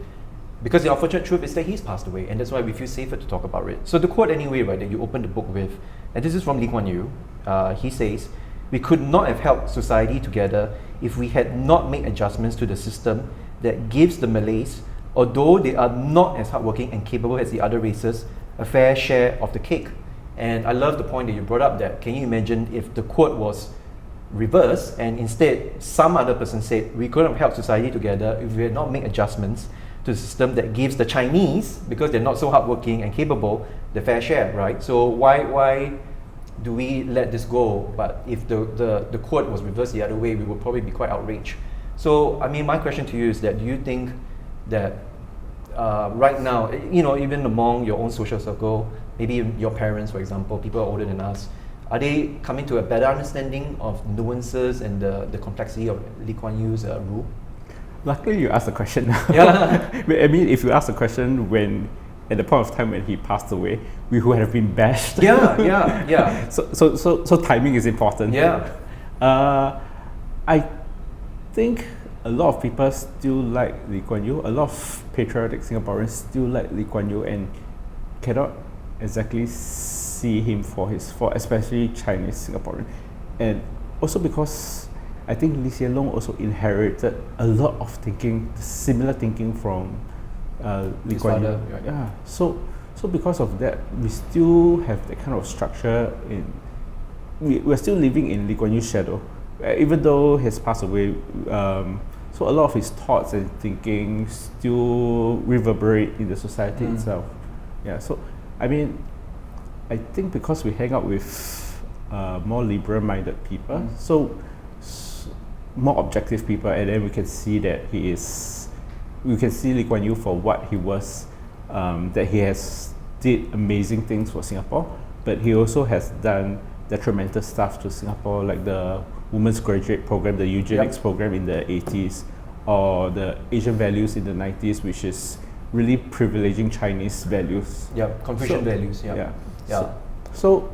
because the unfortunate truth is that he's passed away, and that's why we feel safer to talk about it. So the quote anyway, right, that you opened the book with, and this is from Lee Kuan Yew, he says, "We could not have held society together if we had not made adjustments to the system that gives the Malays, although they are not as hardworking and capable as the other races, a fair share of the cake. And I love the point that you brought up, that can you imagine if the quote was reversed and instead some other person said we couldn't have held society together if we had not made adjustments to the system that gives the Chinese, because they're not so hardworking and capable, the fair share, right? So why do we let this go? But if the quote was reversed the other way, we would probably be quite outraged. So I mean, my question to you is that do you think that right now, even among your own social circle, maybe your parents, for example, people older than us, are they coming to a better understanding of nuances and the complexity of Lee Kuan Yew's rule? Luckily, you asked the question now. Yeah. I mean, if you asked the question at the point of time when he passed away, we would have been bashed. Yeah. So timing is important. Yeah. I think a lot of people still like Lee Kuan Yew. A lot of patriotic Singaporeans still like Lee Kuan Yew and cannot exactly see him for especially Chinese Singaporean. And also because I think Loong also inherited a lot of similar thinking from Lee Kuan Yew. Right. Yeah. So because of that, we still have that kind of structure we're still living in Lee Kuan Yew's shadow. Even though he's passed away, so a lot of his thoughts and thinking still reverberate in the society itself. Yeah, so I mean, I think because we hang out with more liberal-minded people, so more objective people, and then we can see that we can see Lee Kuan Yew for what he was, that he has did amazing things for Singapore, but he also has done detrimental stuff to Singapore, like the Women's Graduate Program, the eugenics program in the 80s, or the Asian values in the 90s, which is really privileging Chinese values. Confucian values. So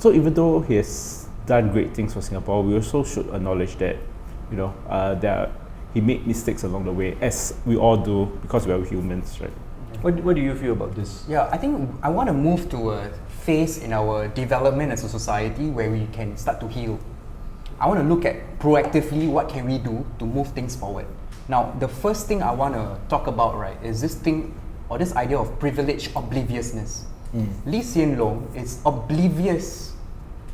even though he has done great things for Singapore, we also should acknowledge that, that he made mistakes along the way, as we all do, because we are humans, right? What do you feel about this? Yeah, I think I want to move to a phase in our development as a society where we can start to heal. I want to look at proactively what can we do to move things forward. Now, the first thing I want to talk about, right, is this thing or this idea of privilege obliviousness. Lee Hsien Loong is oblivious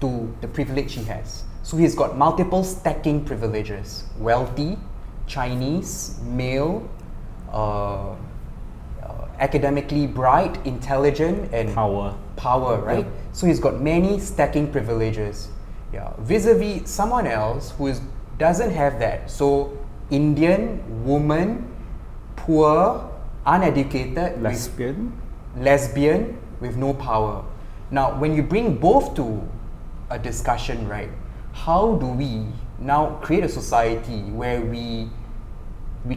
to the privilege he has. So he's got multiple stacking privileges: wealthy, Chinese, male, academically bright, intelligent, and power, right? Yep. So he's got many stacking privileges. Yeah, vis-a-vis someone else who doesn't have that. So Indian, woman, poor, uneducated, lesbian with no power. Now, when you bring both to a discussion, right, how do we now create a society where we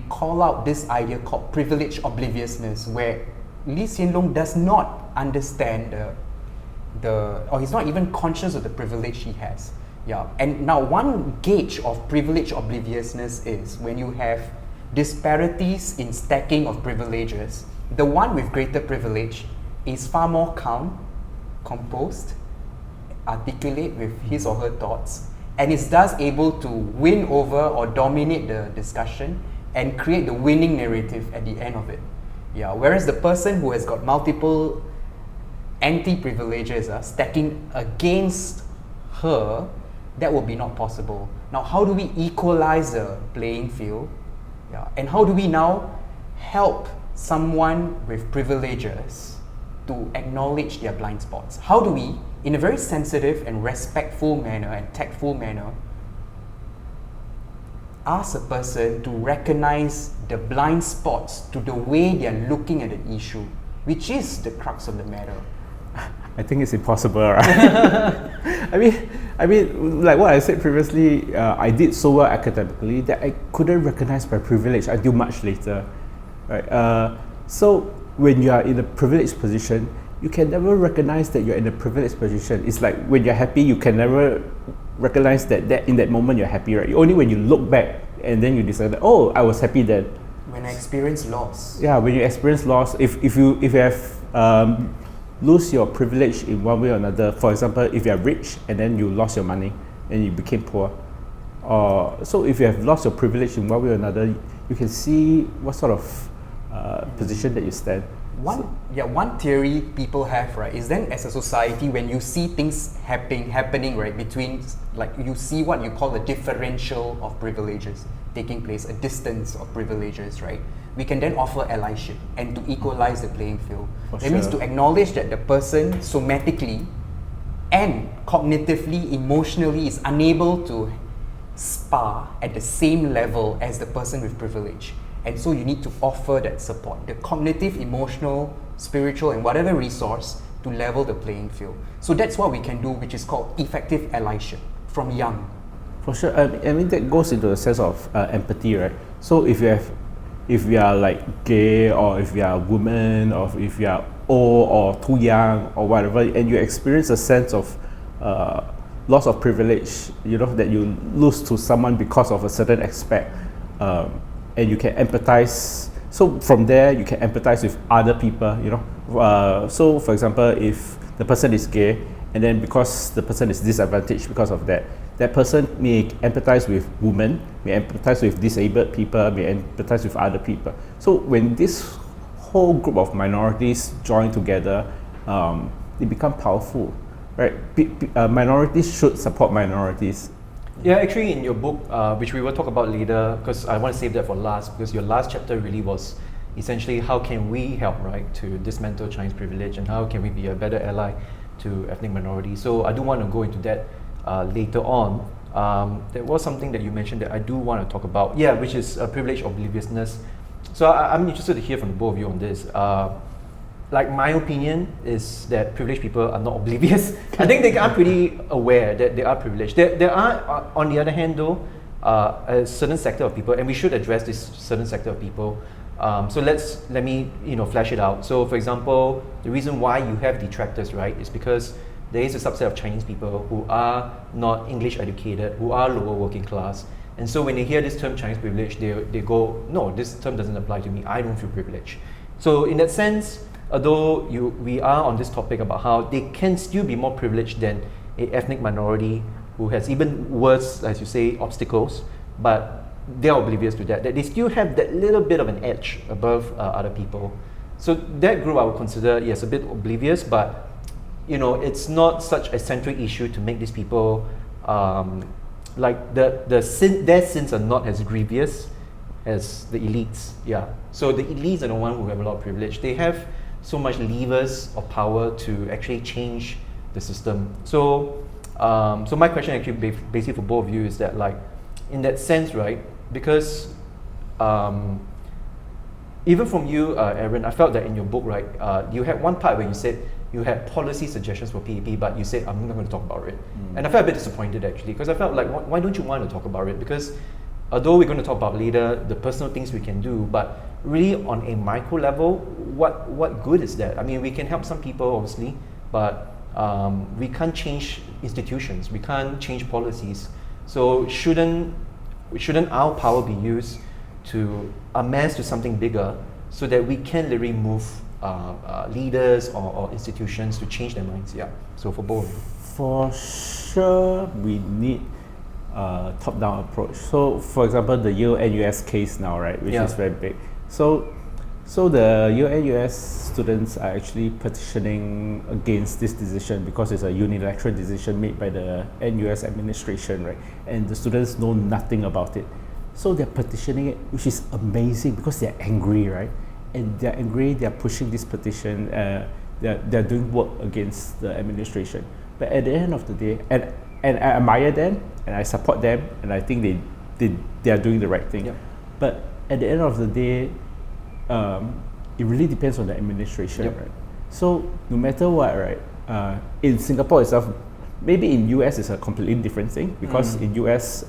call out this idea called privilege obliviousness, where Lee Hsien Loong does not understand or he's not even conscious of the privilege he has. Yeah, and now one gauge of privilege obliviousness is when you have disparities in stacking of privileges. The one with greater privilege is far more calm, composed, articulate with his or her thoughts, and is thus able to win over or dominate the discussion and create the winning narrative at the end of it. Yeah, whereas the person who has got multiple anti-privileges stacking against her, that will be not possible. Now, how do we equalize the playing field? Yeah, and how do we now help someone with privileges to acknowledge their blind spots? How do we, in a very sensitive and respectful manner and tactful manner, ask a person to recognize the blind spots to the way they are looking at an issue, which is the crux of the matter? I think it's impossible, right? I mean, like what I said previously, I did so well academically that I couldn't recognize my privilege until much later, right? So when you are in a privileged position, you can never recognize that you're in a privileged position. It's like when you're happy, you can never recognize that in that moment you're happy, right? Only when you look back and then you decide that, oh, I was happy then. When I experience loss. Yeah, when you experience loss, if you have lose your privilege in one way or another. For example, if you are rich and then you lost your money and you became poor, so if you have lost your privilege in one way or another, you can see what sort of position that you stand. One theory people have, right, is then as a society, when you see things happening, right, between, like, you see what you call a differential of privileges taking place, a distance of privileges, right, we can then offer allyship and to equalize the playing field. That means to acknowledge that the person somatically and cognitively, emotionally is unable to spar at the same level as the person with privilege. And so you need to offer that support, the cognitive, emotional, spiritual, and whatever resource to level the playing field. So that's what we can do, which is called effective allyship from young. For sure. I mean, that goes into a sense of empathy, right? So if we are like gay, or if we are women, or if we are old or too young or whatever, and you experience a sense of loss of privilege, you know, that you lose to someone because of a certain aspect, and you can empathize. So from there, you can empathize with other people, you know. So for example, if the person is gay, and then because the person is disadvantaged because of that, that person may empathize with women, may empathize with disabled people, may empathize with other people. So when this whole group of minorities join together, they become powerful, right? Minorities should support minorities. Yeah, actually in your book, which we will talk about later, because I want to save that for last, because your last chapter really was essentially how can we help, right, to dismantle Chinese privilege, and how can we be a better ally to ethnic minorities. So I do want to go into that later on. There was something that you mentioned that I do want to talk about, which is privilege obliviousness. So I'm interested to hear from the both of you on this. Like, my opinion is that privileged people are not oblivious. I think they are pretty aware that they are privileged. There are, on the other hand though, a certain sector of people, and we should address this certain sector of people. So let me flesh it out. So for example, the reason why you have detractors, right, is because there is a subset of Chinese people who are not English educated, who are lower working class. And so when they hear this term Chinese privilege, they go, no, this term doesn't apply to me, I don't feel privileged. So in that sense, although we are on this topic about how they can still be more privileged than an ethnic minority who has even worse, as you say, obstacles, but they're oblivious to that they still have that little bit of an edge above other people. So that group I would consider, yes, a bit oblivious, but it's not such a central issue to make these people like their sins are not as grievous as the elites. Yeah. So the elites are the ones who have a lot of privilege. They have so much levers of power to actually change the system. So so my question actually basically for both of you is that, like, in that sense, right, because even from you, Aaron, I felt that in your book, right, you had one part where you said you had policy suggestions for PAP, but you said, I'm not going to talk about it. And I felt a bit disappointed, actually, because I felt like, why don't you want to talk about it? Because although we're going to talk about later the personal things we can do, but really on a micro level, what good is that? I mean, we can help some people, obviously, but we can't change institutions, we can't change policies. So shouldn't our power be used to amass to something bigger so that we can literally move leaders or institutions to change their minds? Yeah. So for both. For sure, we need a top-down approach. So, for example, the Yale NUS case now, right, which is very big. So the Yale NUS students are actually petitioning against this decision because it's a unilateral decision made by the NUS administration, right? And the students know nothing about it. So they're petitioning it, which is amazing because they're angry, right? And they're angry, they're pushing this petition, they're doing work against the administration. But at the end of the day, and I admire them, and I support them, and I think they are doing the right thing. Yep. But at the end of the day, it really depends on the administration, right? So no matter what, right, in Singapore itself, maybe in US it's a completely different thing, because in US,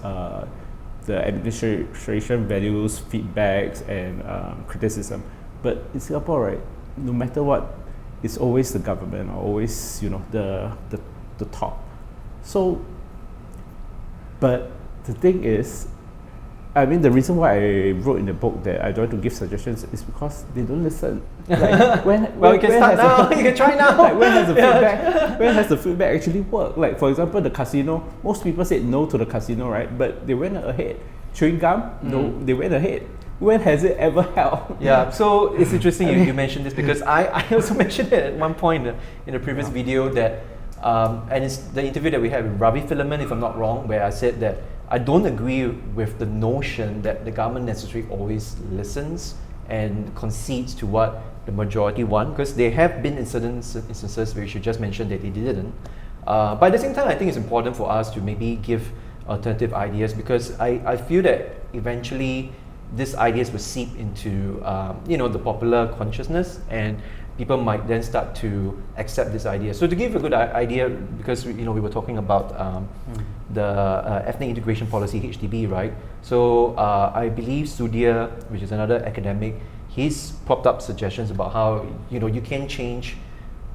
the administration values feedbacks and criticism. But in Singapore, right, no matter what, it's always the government, or always, the top. So, but the thing is, I mean, the reason why I wrote in the book that I don't want to give suggestions is because they don't listen. Like, you can start now. You can try now. Like, when has the feedback? When has the feedback actually worked? Like, for example, the casino. Most people said no to the casino, right? But they went ahead. Chewing gum, no, they went ahead. When has it ever held? Yeah, so it's interesting you mentioned this because I also mentioned it at one point in a previous video that, and it's the interview that we had with Ravi Filament, if I'm not wrong, where I said that I don't agree with the notion that the government necessarily always listens and concedes to what the majority want, because there have been instances where you should just mention that they didn't. But at the same time, I think it's important for us to maybe give alternative ideas, because I feel that eventually these ideas will seep into the popular consciousness, and people might then start to accept this idea. So to give a good idea, because we were talking about the ethnic integration policy, HDB, right? So I believe Sudhir, which is another academic, he's popped up suggestions about how you can change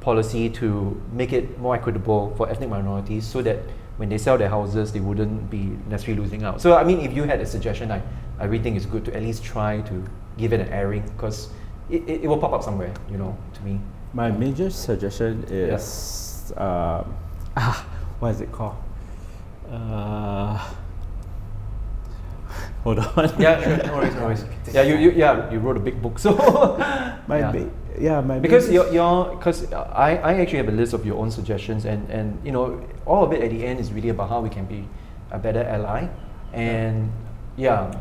policy to make it more equitable for ethnic minorities, so that when they sell their houses, they wouldn't be necessarily losing out. So I mean, if you had a suggestion, I really think it's good to at least try to give it an airing, because it will pop up somewhere, to me. My major suggestion is, what is it called? Hold on. Yeah, sure, no worries. Yeah, you wrote a big book, so. Because because I actually have a list of your own suggestions, and all of it at the end is really about how we can be a better ally, and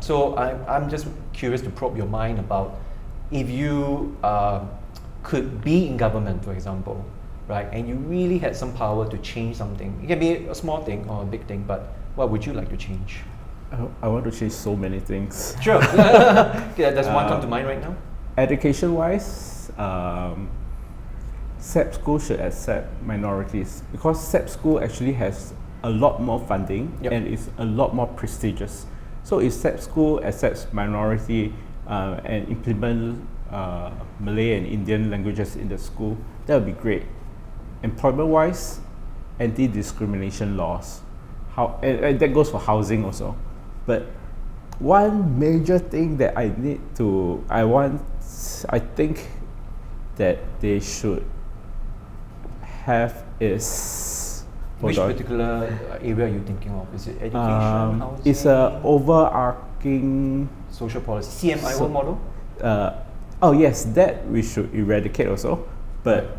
so I'm just curious to probe your mind about if you could be in government, for example, right, and you really had some power to change something. It can be a small thing or a big thing, but what would you like to change? I want to change so many things. Sure. Does one come to mind right now? Education-wise, SEP school should accept minorities, because SEP school actually has a lot more funding and is a lot more prestigious. So if SEP school accepts minority and implement Malay and Indian languages in the school, that would be great. Employment-wise, anti-discrimination laws. And that goes for housing also. But one major thing that I think that they should have is... Which particular area are you thinking of? Is it education, housing? It's an overarching... social policy, CMIO model? Oh yes, that we should eradicate also, but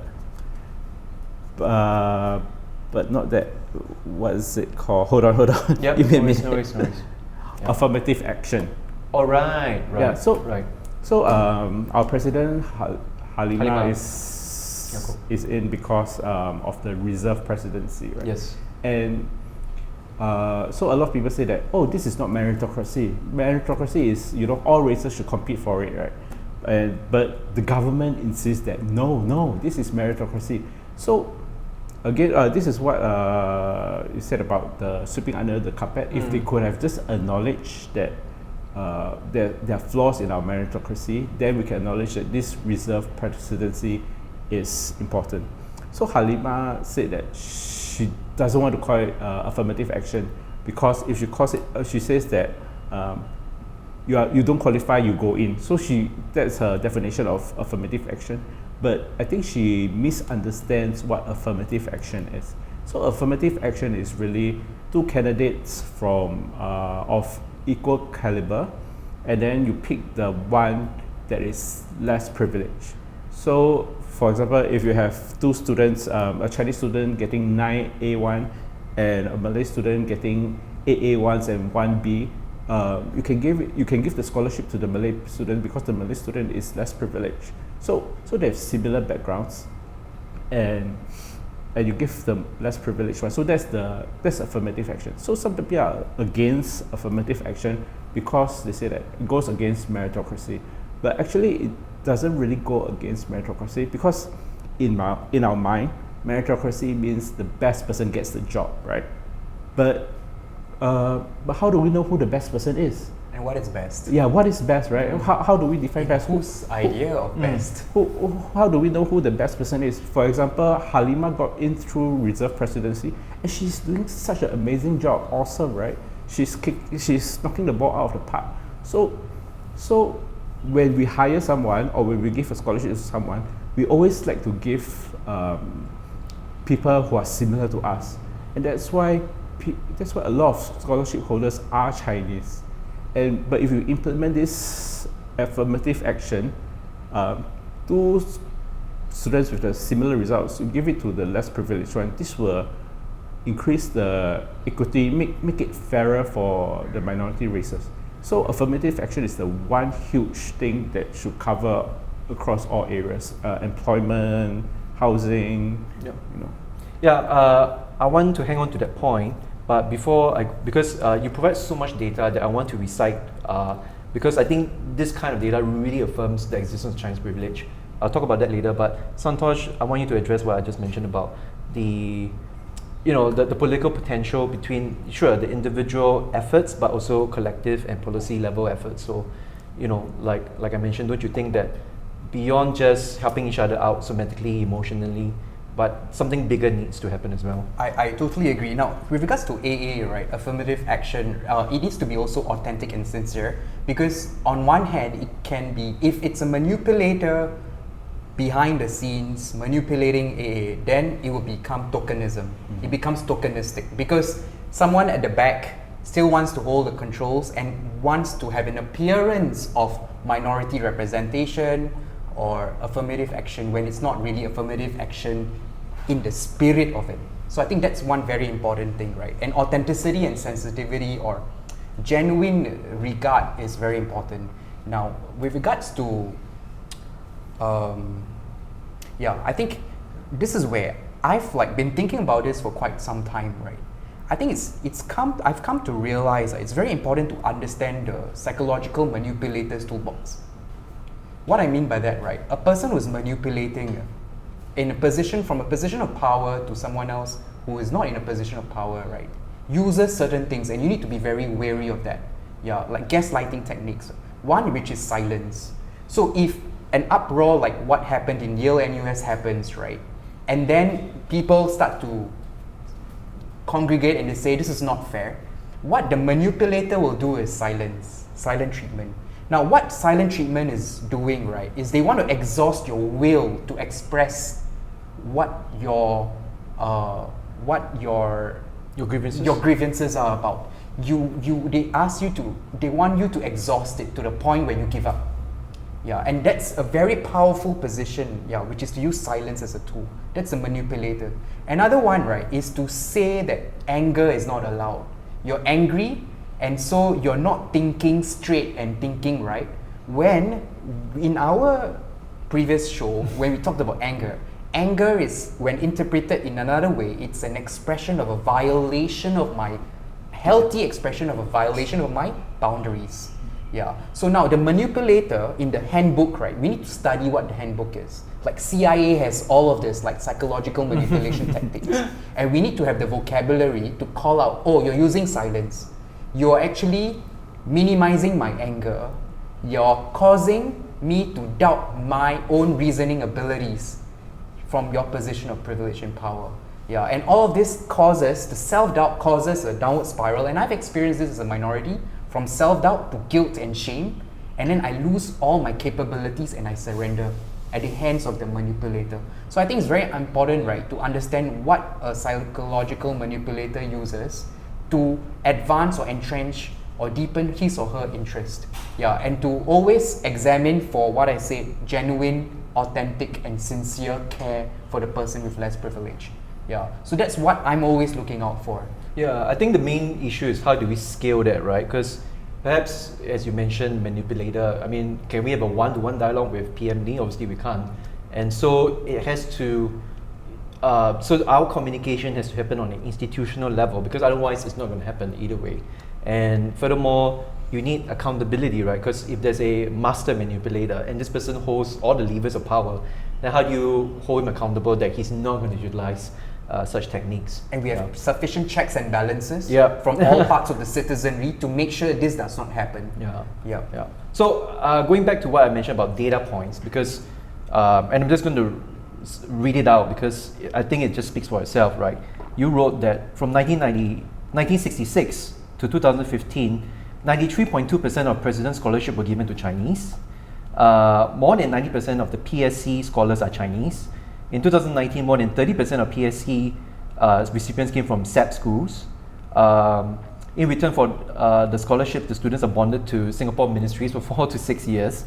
not that. What is it called? Hold on. Yep, Give me a minute. No worries. Affirmative action. Oh, right. Yeah. So our president Halima is in because of the reserve presidency, right? Yes. And so a lot of people say that, this is not meritocracy. Meritocracy is, all races should compete for it, right? But the government insists that no, this is meritocracy. So again, this is what you said about the sweeping under the carpet. If they could have just acknowledged that there are flaws in our meritocracy, then we can acknowledge that this reserve presidency is important. So Halima said that she doesn't want to call it affirmative action, because if she calls it, she says that you don't qualify, you go in. So that's her definition of affirmative action. But I think she misunderstands what affirmative action is. So affirmative action is really two candidates from of equal caliber, and then you pick the one that is less privileged. So for example, if you have two students, a Chinese student getting 9 A1 and a Malay student getting 8 A1s and 1 B, you can give the scholarship to the Malay student because the Malay student is less privileged. So they have similar backgrounds, and you give them less privileged one. So that's affirmative action. So some people are against affirmative action because they say that it goes against meritocracy, but actually it doesn't really go against meritocracy, because in our mind, meritocracy means the best person gets the job, right? But how do we know who the best person is? And what is best? Yeah, what is best, right? How do we define best? Whose idea of best? How do we know who the best person is? For example, Halima got in through reserve presidency, and she's doing such an amazing job. Awesome, right? She's knocking the ball out of the park. So when we hire someone, or when we give a scholarship to someone, we always like to give people who are similar to us, and that's why a lot of scholarship holders are Chinese. But if you implement this affirmative action to students with the similar results, you give it to the less privileged one, this will increase the equity, make it fairer for the minority races. So affirmative action is the one huge thing that should cover across all areas, employment, housing, Yep. you know. Yeah, I want to hang on to that point, but because you provide so much data that I want to recite, because I think this kind of data really affirms the existence of Chinese privilege. I'll talk about that later, but Santosh, I want you to address what I just mentioned about the political potential between, sure, the individual efforts, but also collective and policy level efforts. So, like I mentioned, don't you think that beyond just helping each other out somatically, emotionally, but something bigger needs to happen as well? I totally agree. Now, with regards to AA, right, affirmative action, it needs to be also authentic and sincere, because on one hand, it can be, if it's a manipulator behind the scenes manipulating AA, then it will become tokenism. It becomes tokenistic, because someone at the back still wants to hold the controls and wants to have an appearance of minority representation or affirmative action when it's not really affirmative action in the spirit of it. So I think that's one very important thing, right? And authenticity and sensitivity or genuine regard is very important. Now, with regards to I think this is where I've been thinking about this for quite some time, right? I think I've come to realize that it's very important to understand the psychological manipulator's toolbox. What I mean by that, right? A person who's manipulating from a position of power to someone else who is not in a position of power, right, uses certain things, and you need to be very wary of that. Yeah, like gaslighting techniques. One, which is silence. So if an uproar like what happened in Yale NUS happens, right, and then people start to congregate and they say this is not fair, what the manipulator will do is silent treatment. Now, what silent treatment is doing, right, is they want to exhaust your will to express what your grievances are about. They want you to exhaust it to the point where you give up. Yeah, and that's a very powerful position, which is to use silence as a tool. That's a manipulator. Another one, right, is to say that anger is not allowed. You're angry, and so you're not thinking straight and thinking right. When, in our previous show, when we talked about anger is, when interpreted in another way, it's an expression of a violation of my, healthy expression of a violation of my boundaries. Yeah. So now the manipulator in the handbook, right? We need to study what the handbook is. Like CIA has all of this, like psychological manipulation tactics, and we need to have the vocabulary to call out. Oh, you're using silence. You're actually minimizing my anger. You're causing me to doubt my own reasoning abilities from your position of privilege and power. Yeah. And all of this causes, the self-doubt causes a downward spiral. And I've experienced this as a minority. From self-doubt to guilt and shame, and then I lose all my capabilities and I surrender at the hands of the manipulator. So I think it's very important, right, to understand what a psychological manipulator uses to advance or entrench or deepen his or her interest. Yeah, and to always examine for what I say, genuine, authentic, and sincere care for the person with less privilege. Yeah, so that's what I'm always looking out for. Yeah, I think the main issue is how do we scale that, right? Because perhaps, as you mentioned, manipulator, I mean, can we have a one-to-one dialogue with PM Lee? Obviously we can't. And so it has to, so our communication has to happen on an institutional level, because otherwise it's not going to happen either way. And furthermore, you need accountability, right? Because if there's a master manipulator and this person holds all the levers of power, then how do you hold him accountable that he's not going to utilize such techniques? And we have sufficient checks and balances from all parts of the citizenry to make sure this does not happen. Yeah. So going back to what I mentioned about data points, because, and I'm just going to read it out because I think it just speaks for itself, right? You wrote that from 1966 to 2015, 93.2% of president's scholarship were given to Chinese. More than 90% of the PSC scholars are Chinese. In 2019, more than 30% of PSC recipients came from SAP schools. In return for the scholarship, the students are bonded to Singapore ministries for 4 to 6 years.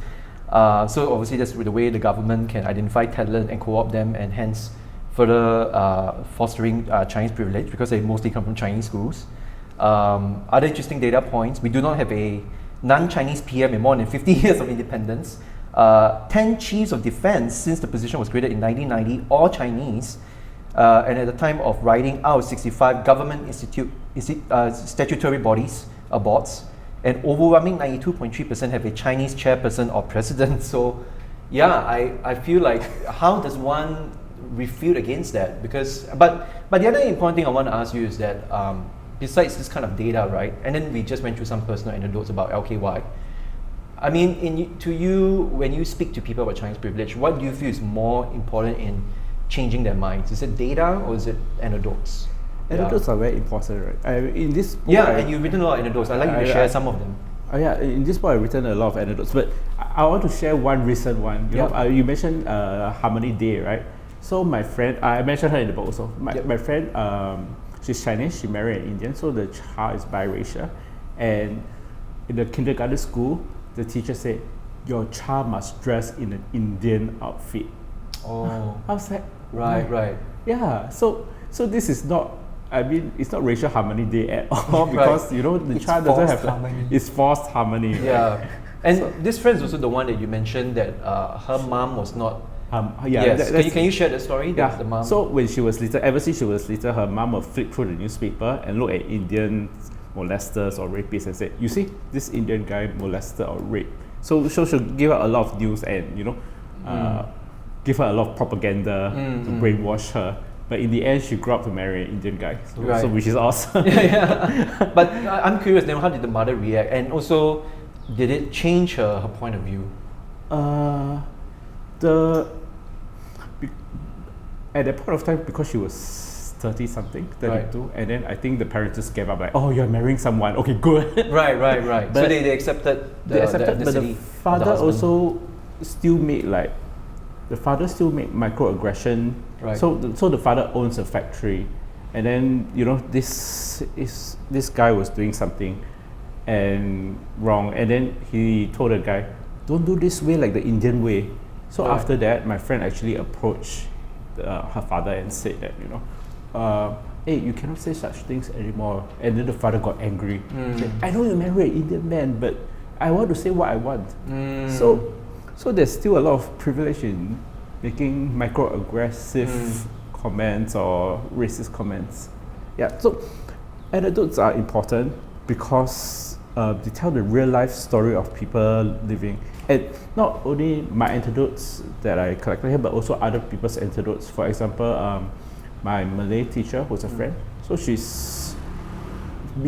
So obviously that's the way the government can identify talent and co-opt them, and hence further fostering Chinese privilege, because they mostly come from Chinese schools. Other interesting data points: we do not have a non-Chinese PM in more than 50 years of independence. 10 chiefs of defense since the position was created in 1990, all Chinese. And at the time of writing out 65 government statutory bodies, boards, and overwhelming 92.3% have a Chinese chairperson or president. So yeah, I feel like, how does one refute against that? Because, but the other important thing I want to ask you is that besides this kind of data, right, and then we just went through some personal anecdotes about LKY. I mean, to you, when you speak to people about Chinese privilege, what do you feel is more important in changing their minds? Is it data or is it anecdotes? Anecdotes are very important, right? In this book, and you've written a lot of anecdotes. I'd like you to share some of them. In this book I've written a lot of anecdotes, but I want to share one recent one. You know, you mentioned Harmony Day, right? So my friend, I mentioned her in the book also. My friend, she's Chinese, she married an Indian, so the child is biracial. And in the kindergarten school, the teacher said, your child must dress in an Indian outfit. Oh. I was like, right. Yeah, so this is not, I mean, it's not racial harmony day at all, because you know the child doesn't have harmony. It's forced harmony. Yeah, right? And so, this friend's also the one that you mentioned that her mom was not. Yes. Can you share the story? Yeah. The mom. So when she was little, ever since she was little, her mom would flip through the newspaper and look at Indian molesters or rapists and say, "You see, this Indian guy molested or raped." So she'll give her a lot of news and give her a lot of propaganda to brainwash her. But in the end, she grew up to marry an Indian guy, so which is awesome. But I'm curious then, how did the mother react? And also, did it change her point of view? At that point of time, because she was 30-something, 32, and then I think the parents just gave up, like, oh, you're marrying someone, okay, good. Right. But so they accepted the but the father also still made microaggression. Right. So the father owns a factory, and then this guy was doing something and wrong, and then he told the guy, don't do this way like the Indian way. So after that, my friend actually approached her father and said that, hey, you cannot say such things anymore. And then the father got angry. He said, I know you married an Indian man, but I want to say what I want. So there's still a lot of privilege in making microaggressive comments or racist comments. Yeah, so anecdotes are important because they tell the real life story of people living. And not only my anecdotes that I collected here, but also other people's anecdotes. For example, my Malay teacher, who's a friend, so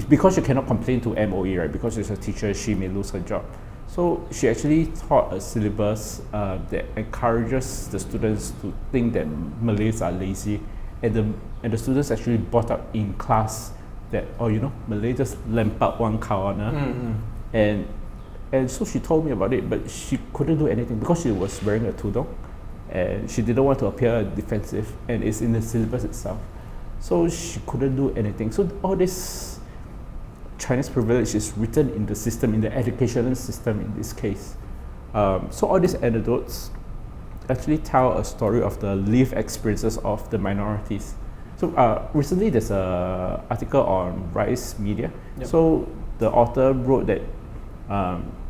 because she cannot complain to MOE, right? Because she's a teacher, she may lose her job. So she actually taught a syllabus that encourages the students to think that Malays are lazy, and the students actually brought up in class that, Malay just lamp up one corner, and so she told me about it, but she couldn't do anything because she was wearing a tudung, and she didn't want to appear defensive, and it's in the syllabus itself, so she couldn't do anything. So all this Chinese privilege is written in the system, in the educational system in this case. So all these anecdotes actually tell a story of the lived experiences of the minorities. So recently there's an article on Rise Media. Yep. So the author wrote that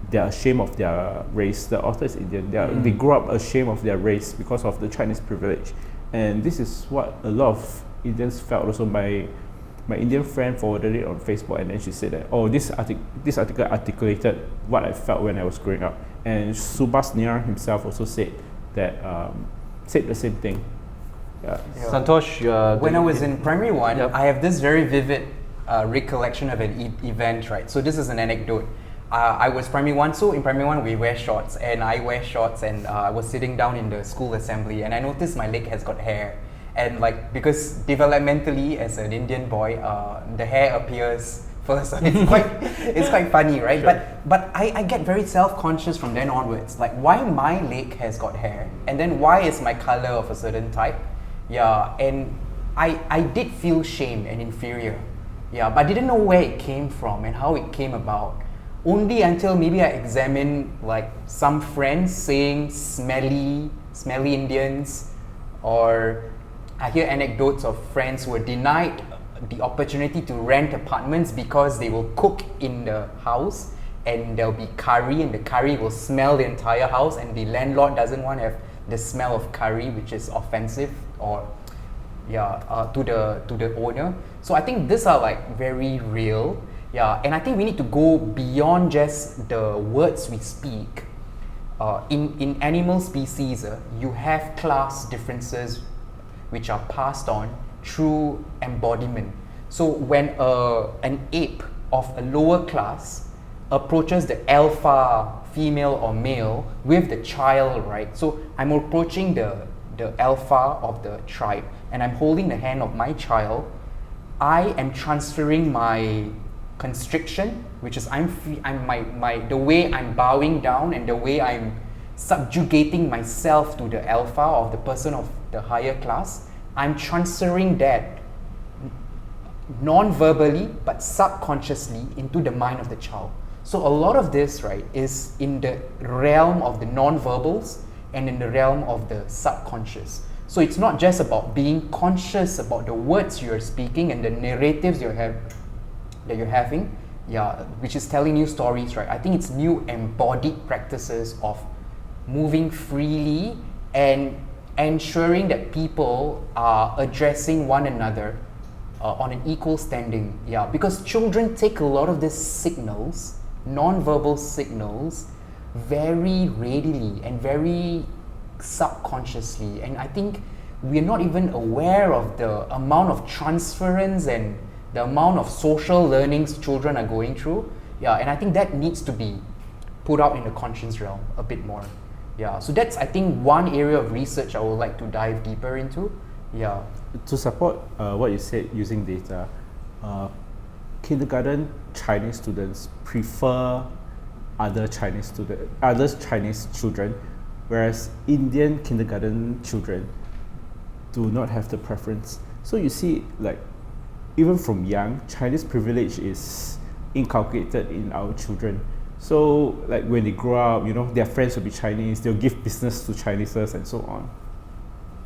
they are ashamed of their race. The author is Indian. They grew up ashamed of their race because of the Chinese privilege. And this is what a lot of Indians felt also. My Indian friend forwarded it on Facebook, and then she said that, this article articulated what I felt when I was growing up. And Subhas Niyar himself also said that, said the same thing. Yeah. Santosh, when I was in primary one, I have this very vivid recollection of an event, right? So this is an anecdote. I was primary one, so in primary one we wear shorts, and I wear shorts, and I was sitting down in the school assembly, and I noticed my leg has got hair. And because developmentally as an Indian boy, the hair appears first. So it's quite funny, right? Sure. But I get very self-conscious from then onwards. Like, why my leg has got hair, and then why is my color of a certain type? Yeah, and I did feel shame and inferior Yeah, but I didn't know where it came from and how it came about. Only until maybe I examined like some friends saying smelly Indians, or I hear anecdotes of friends who were denied the opportunity to rent apartments because they will cook in the house and there'll be curry and the curry will smell the entire house and the landlord doesn't want to have the smell of curry, which is offensive or to the owner. So I think these are like very real. Yeah, and I think we need to go beyond just the words we speak. In animal species, you have class differences which are passed on through embodiment. So when an ape of a lower class approaches the alpha female or male with the child, right? So I'm approaching the alpha of the tribe and I'm holding the hand of my child. I am transferring my constriction, which is the way I'm bowing down and the way I'm subjugating myself to the alpha of the person of the higher class. I'm transferring that non-verbally but subconsciously into the mind of the child. So a lot of this, right, is in the realm of the non-verbals and in the realm of the subconscious. So it's not just about being conscious about the words you're speaking and the narratives that you're having, which is telling you stories, right? I think it's new embodied practices of moving freely and ensuring that people are addressing one another on an equal standing. Yeah, because children take a lot of these signals, non-verbal signals, very readily and very subconsciously. And I think we're not even aware of the amount of transference and the amount of social learnings children are going through. Yeah, and I think that needs to be put out in the conscience realm a bit more. Yeah, so that's, I think, one area of research I would like to dive deeper into. Yeah. To support what you said using data, kindergarten Chinese students prefer other Chinese children, whereas Indian kindergarten children do not have the preference. So you see, like, even from young, Chinese privilege is inculcated in our children. So, like, when they grow up, you know, their friends will be Chinese, they'll give business to Chineses and so on.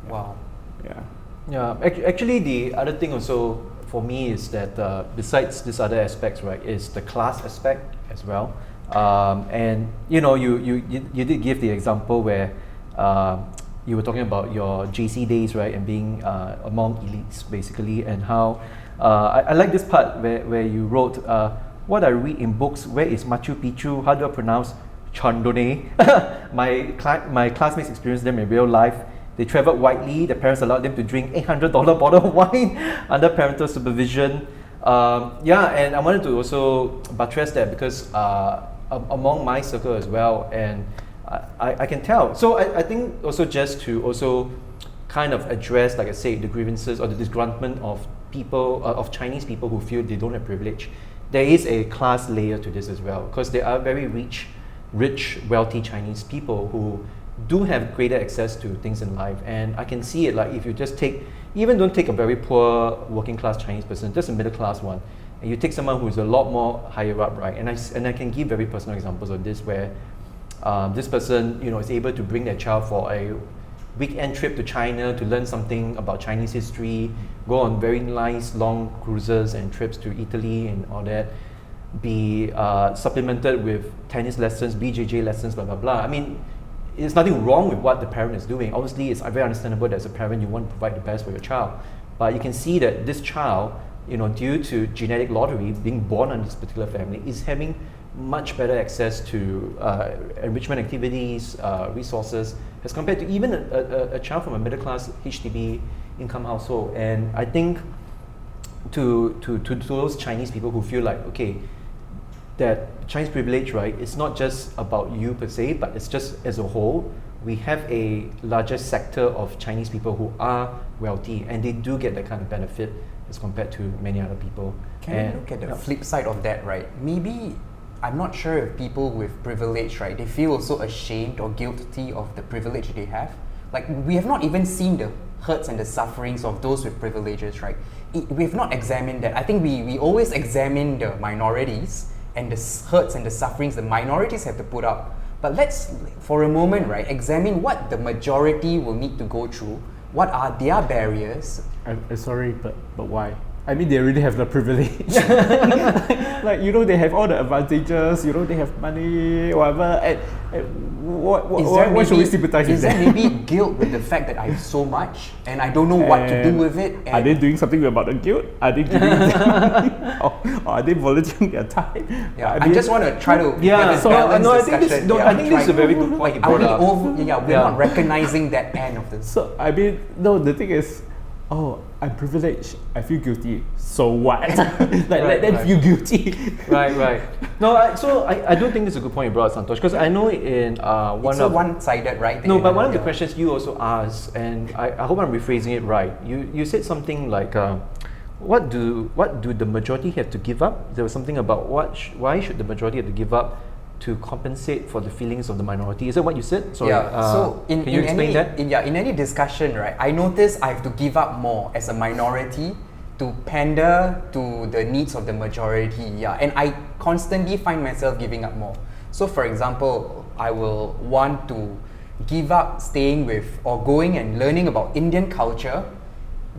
Wow. Yeah. Yeah, actually the other thing also for me is that besides these other aspects, right, is the class aspect as well. And you know, you did give the example where you were talking about your JC days, right, and being among elites basically, and how I like this part where you wrote, what I read in books, where is Machu Picchu, how do I pronounce Chandone? my classmates experienced them in real life. They traveled widely, the parents allowed them to drink $800 bottle of wine under parental supervision. And I wanted to also buttress that because among my circle as well, and I can tell. So I think also just to also kind of address, like I say, the grievances or the disgruntlement of people, of Chinese people who feel they don't have privilege. There is a class layer to this as well, because there are very rich, wealthy Chinese people who do have greater access to things in life. And I can see it, like, if you just don't take a very poor working class Chinese person, just a middle class one, and you take someone who's a lot more higher up, right? And I can give very personal examples of this where this person, you know, is able to bring their child for a weekend trip to China to learn something about Chinese history, go on very nice long cruises and trips to Italy and all that, be supplemented with tennis lessons, BJJ lessons, blah, blah, blah. I mean, there's nothing wrong with what the parent is doing. Obviously, it's very understandable that as a parent, you want to provide the best for your child. But you can see that this child, you know, due to genetic lottery, being born in this particular family, is having much better access to enrichment activities, resources, as compared to even a child from a middle-class HDB income household. And I think to those Chinese people who feel like, okay, that Chinese privilege, right, it's not just about you per se, but it's just as a whole, we have a larger sector of Chinese people who are wealthy, and they do get that kind of benefit as compared to many other people. Can we look at the flip side of that, right? Maybe, I'm not sure if people with privilege, right, they feel also ashamed or guilty of the privilege they have. Like, we have not even seen the hurts and the sufferings of those with privileges, right? we've not examined that. I think we always examine the minorities and the hurts and the sufferings the minorities have to put up. But let's, for a moment, right, examine what the majority will need to go through. What are their barriers? I'm sorry, but why? I mean, they already have the privilege. Like, you know, they have all the advantages, you know, they have money, whatever. And what should we sympathize with? Is there maybe guilt with the fact that I have so much and I don't know what to do with it? Are they doing something about the guilt? Are they giving or are they volunteering their time? Yeah, I just want to try to have this so balanced I think this is a very good point you brought up. We're not recognizing that end of this. So, I mean, no, the thing is, oh, I'm privileged, I feel guilty. So what? Let them feel guilty. Right. No, I do think this is a good point you brought up, Santosh, because I know in one-sided, right? No, but one of the questions you also asked, and I hope I'm rephrasing it right. You said something like, what do the majority have to give up? There was something about why should the majority have to give up to compensate for the feelings of the minority. Is that what you said? Sorry. Yeah. So can you explain that? In any discussion, right, I notice I have to give up more as a minority to pander to the needs of the majority. Yeah, and I constantly find myself giving up more. So, for example, I will want to give up staying with or going and learning about Indian culture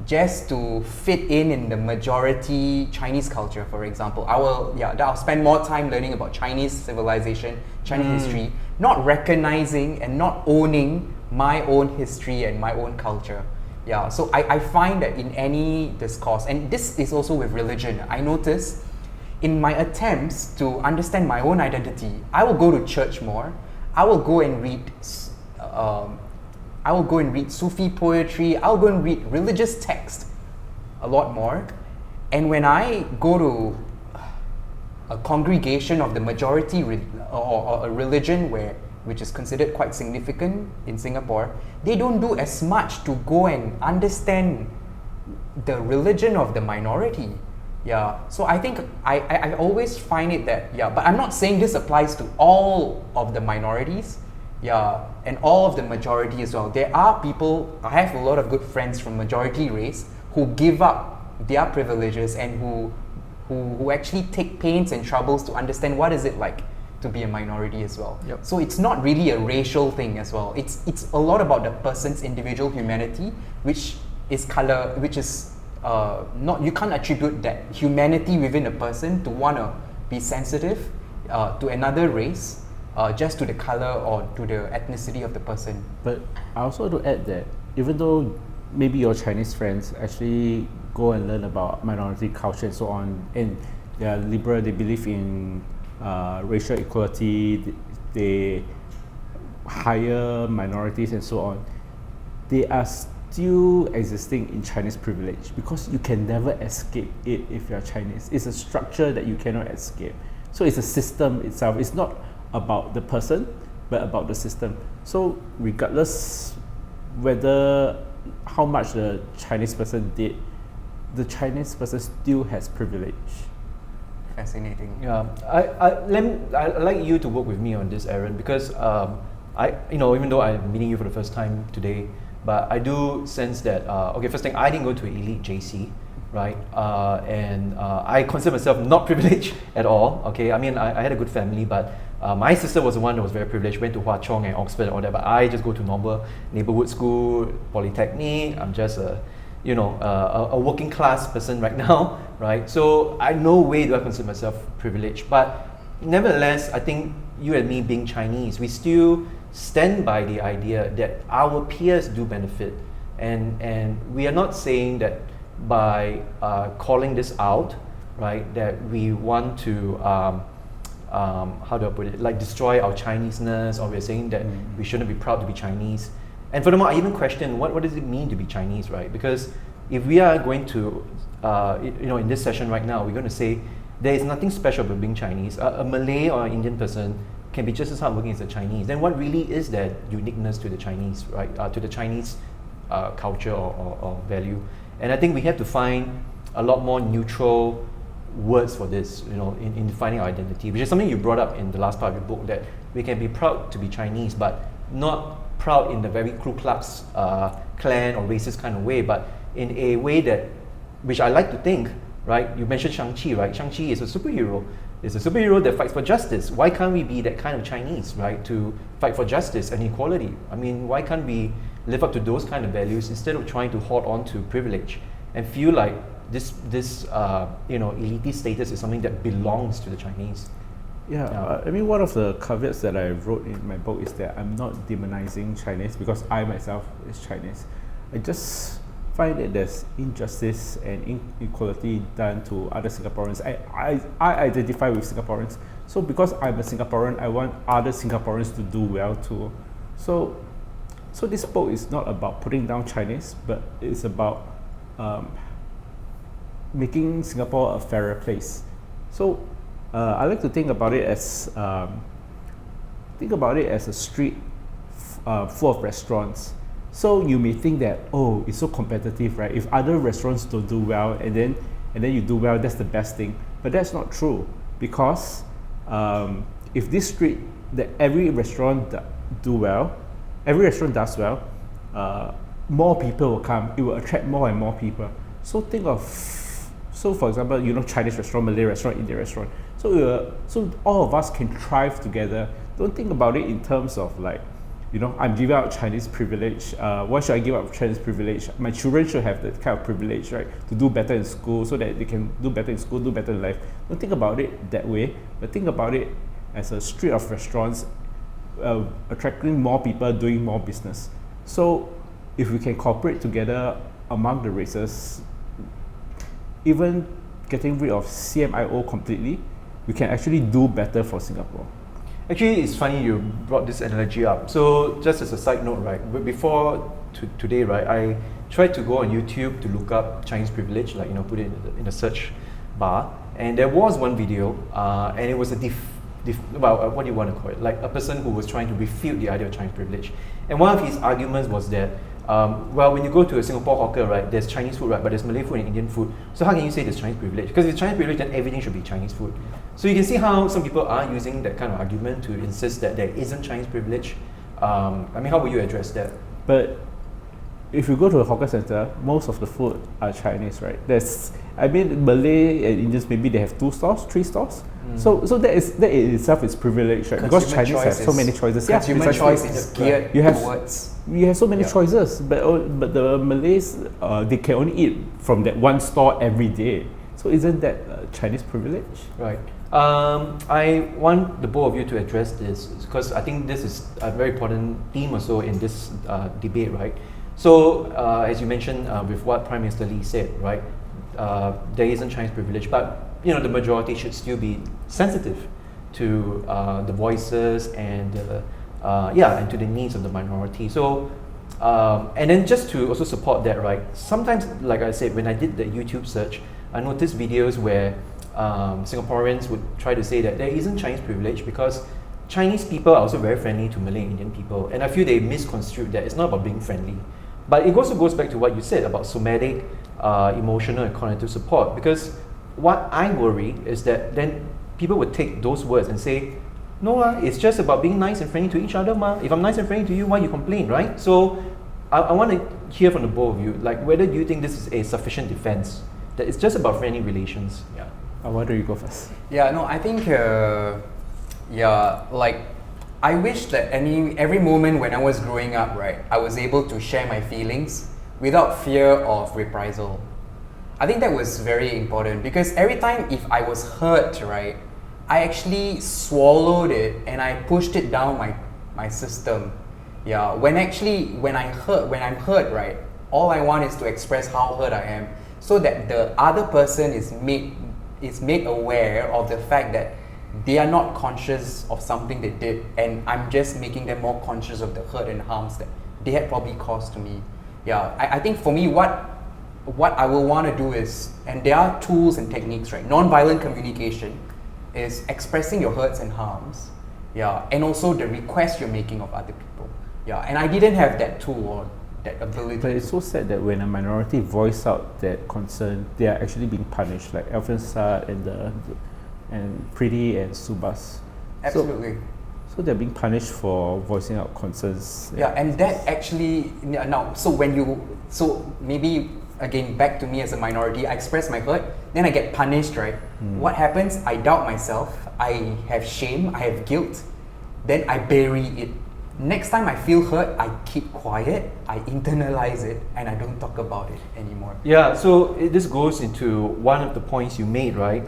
just to fit in the majority Chinese culture, for example. I'll spend more time learning about Chinese civilization, Chinese history, not recognizing and not owning my own history and my own culture. Yeah, so I find that in any discourse, and this is also with religion, I notice in my attempts to understand my own identity, I will go to church more, I will go and read Sufi poetry, I'll go and read religious text a lot more. And when I go to a congregation of the majority or a religion which is considered quite significant in Singapore, they don't do as much to go and understand the religion of the minority. Yeah, so I think I always find it that, but I'm not saying this applies to all of the minorities. Yeah, and all of the majority as well. There are people, I have a lot of good friends from majority race who give up their privileges and who actually take pains and troubles to understand what is it like to be a minority as well. Yep. So it's not really a racial thing as well. It's a lot about the person's individual humanity, which is not, you can't attribute that humanity within a person to want to be sensitive to another race. Just to the color or to the ethnicity of the person. But I also want to add that even though maybe your Chinese friends actually go and learn about minority culture and so on, and they are liberal, they believe in racial equality, they hire minorities and so on, they are still existing in Chinese privilege because you can never escape it if you are Chinese. It's a structure that you cannot escape. So it's a system itself. It's not about the person, but about the system. So regardless whether how much the Chinese person did, the Chinese person still has privilege. Fascinating. Yeah, I'd like you to work with me on this, Aaron, because even though I'm meeting you for the first time today, but I do sense that first thing, I didn't go to an elite JC, right? And I consider myself not privileged at all. Okay, I mean I had a good family, but my sister was the one that was very privileged, went to Hwa Chong and Oxford and all that, but I just go to normal neighborhood school, polytechnic. I'm just a working class person right now, right? So I no way do I consider myself privileged, but nevertheless, I think you and me being Chinese, we still stand by the idea that our peers do benefit, and we are not saying that by calling this out, right, that we want to how do I put it, like destroy our Chineseness, or we're saying that we shouldn't be proud to be Chinese. And furthermore, I even question what does it mean to be Chinese, right? Because if we are going to, in this session right now, we're going to say there is nothing special about being Chinese. A Malay or an Indian person can be just as hardworking as a Chinese. Then what really is that uniqueness to the Chinese, right? To the Chinese culture or value. And I think we have to find a lot more neutral words for this, in defining our identity, which is something you brought up in the last part of your book, that we can be proud to be Chinese, but not proud in the very Ku Klux Klan or racist kind of way, but in a way that which I like to think, right? You mentioned Shang-Chi, right? Shang-Chi is a superhero. It's a superhero that fights for justice. Why can't we be that kind of Chinese, right? To fight for justice and equality. I mean, why can't we live up to those kind of values instead of trying to hold on to privilege and feel like this elitist status is something that belongs to the Chinese? I mean, one of the caveats that I wrote in my book is that I'm not demonizing Chinese because I myself is Chinese. I just find that there's injustice and inequality done to other Singaporeans. I identify with Singaporeans. So because I'm a Singaporean, I want other Singaporeans to do well too. So this book is not about putting down Chinese, but it's about making Singapore a fairer place. So I like to think about it as a street full of restaurants. So you may think that, oh, it's so competitive, right? If other restaurants don't do well and then you do well, that's the best thing. But that's not true, because if this street, that every restaurant does well, more people will come. It will attract more and more people. So for example, Chinese restaurant, Malay restaurant, Indian restaurant. So all of us can thrive together. Don't think about it in terms of like, I'm giving out Chinese privilege. Why should I give up Chinese privilege? My children should have that kind of privilege, right? To do better in school so that they can do better in school, do better in life. Don't think about it that way, but think about it as a street of restaurants attracting more people, doing more business. So if we can cooperate together among the races, even getting rid of CMIO completely, we can actually do better for Singapore. Actually, it's funny you brought this analogy up. So just as a side note, right, before today, right, I tried to go on YouTube to look up Chinese privilege, like, put it in the search bar. And there was one video, and it was what do you want to call it? Like a person who was trying to refute the idea of Chinese privilege. And one of his arguments was that, when you go to a Singapore hawker, right, there's Chinese food, right, but there's Malay food and Indian food. So how can you say there's Chinese privilege? Because if it's Chinese privilege, then everything should be Chinese food. So you can see how some people are using that kind of argument to insist that there isn't Chinese privilege. How would you address that? But if you go to a hawker center, most of the food are Chinese, right? Malay and Indians, maybe they have 2 stores, 3 stores. So that in itself is privilege, right? Because Chinese have so many choices. Consumer choice is geared towards. You have so many choices, but the Malays, they can only eat from that one store every day. So isn't that Chinese privilege? Right. I want the both of you to address this because I think this is a very important theme also in this debate, right? So as you mentioned with what Prime Minister Lee said, right, there isn't Chinese privilege, but the majority should still be sensitive to the voices and and to the needs of the minority. So and then just to also support that, right, sometimes, like I said, when I did the YouTube search, I noticed videos where Singaporeans would try to say that there isn't Chinese privilege because Chinese people are also very friendly to Malay and Indian people, and I feel they misconstrued that. It's not about being friendly, but it also goes back to what you said about somatic, emotional and cognitive support, because what I worry is that then people would take those words and say, no, it's just about being nice and friendly to each other, ma. If I'm nice and friendly to you, why you complain, right? So I want to hear from the both of you, like whether you think this is a sufficient defense, that it's just about friendly relations. Yeah. Why don't you go first? I think, I wish that every moment when I was growing up, right, I was able to share my feelings without fear of reprisal. I think that was very important because every time if I was hurt, right, I actually swallowed it and I pushed it down my system. Yeah, when I'm hurt, right, all I want is to express how hurt I am so that the other person is made aware of the fact that they are not conscious of something they did, and I'm just making them more conscious of the hurt and harms that they had probably caused to me. Yeah, I think for me, what I will want to do is, and there are tools and techniques, right? Non-violent communication is expressing your hurts and harms, and also the request you're making of other people. And I didn't have that tool or that ability. But it's so sad that when a minority voice out that concern, they are actually being punished, like Alvin Saad and Preeti and Subhas. Absolutely. So they're being punished for voicing out concerns. And that actually so maybe again, back to me as a minority, I express my hurt, then I get punished, right? What happens? I doubt myself, I have shame, I have guilt, then I bury it. Next time I feel hurt, I keep quiet, I internalize it, and I don't talk about it anymore. Yeah, so this goes into one of the points you made, right?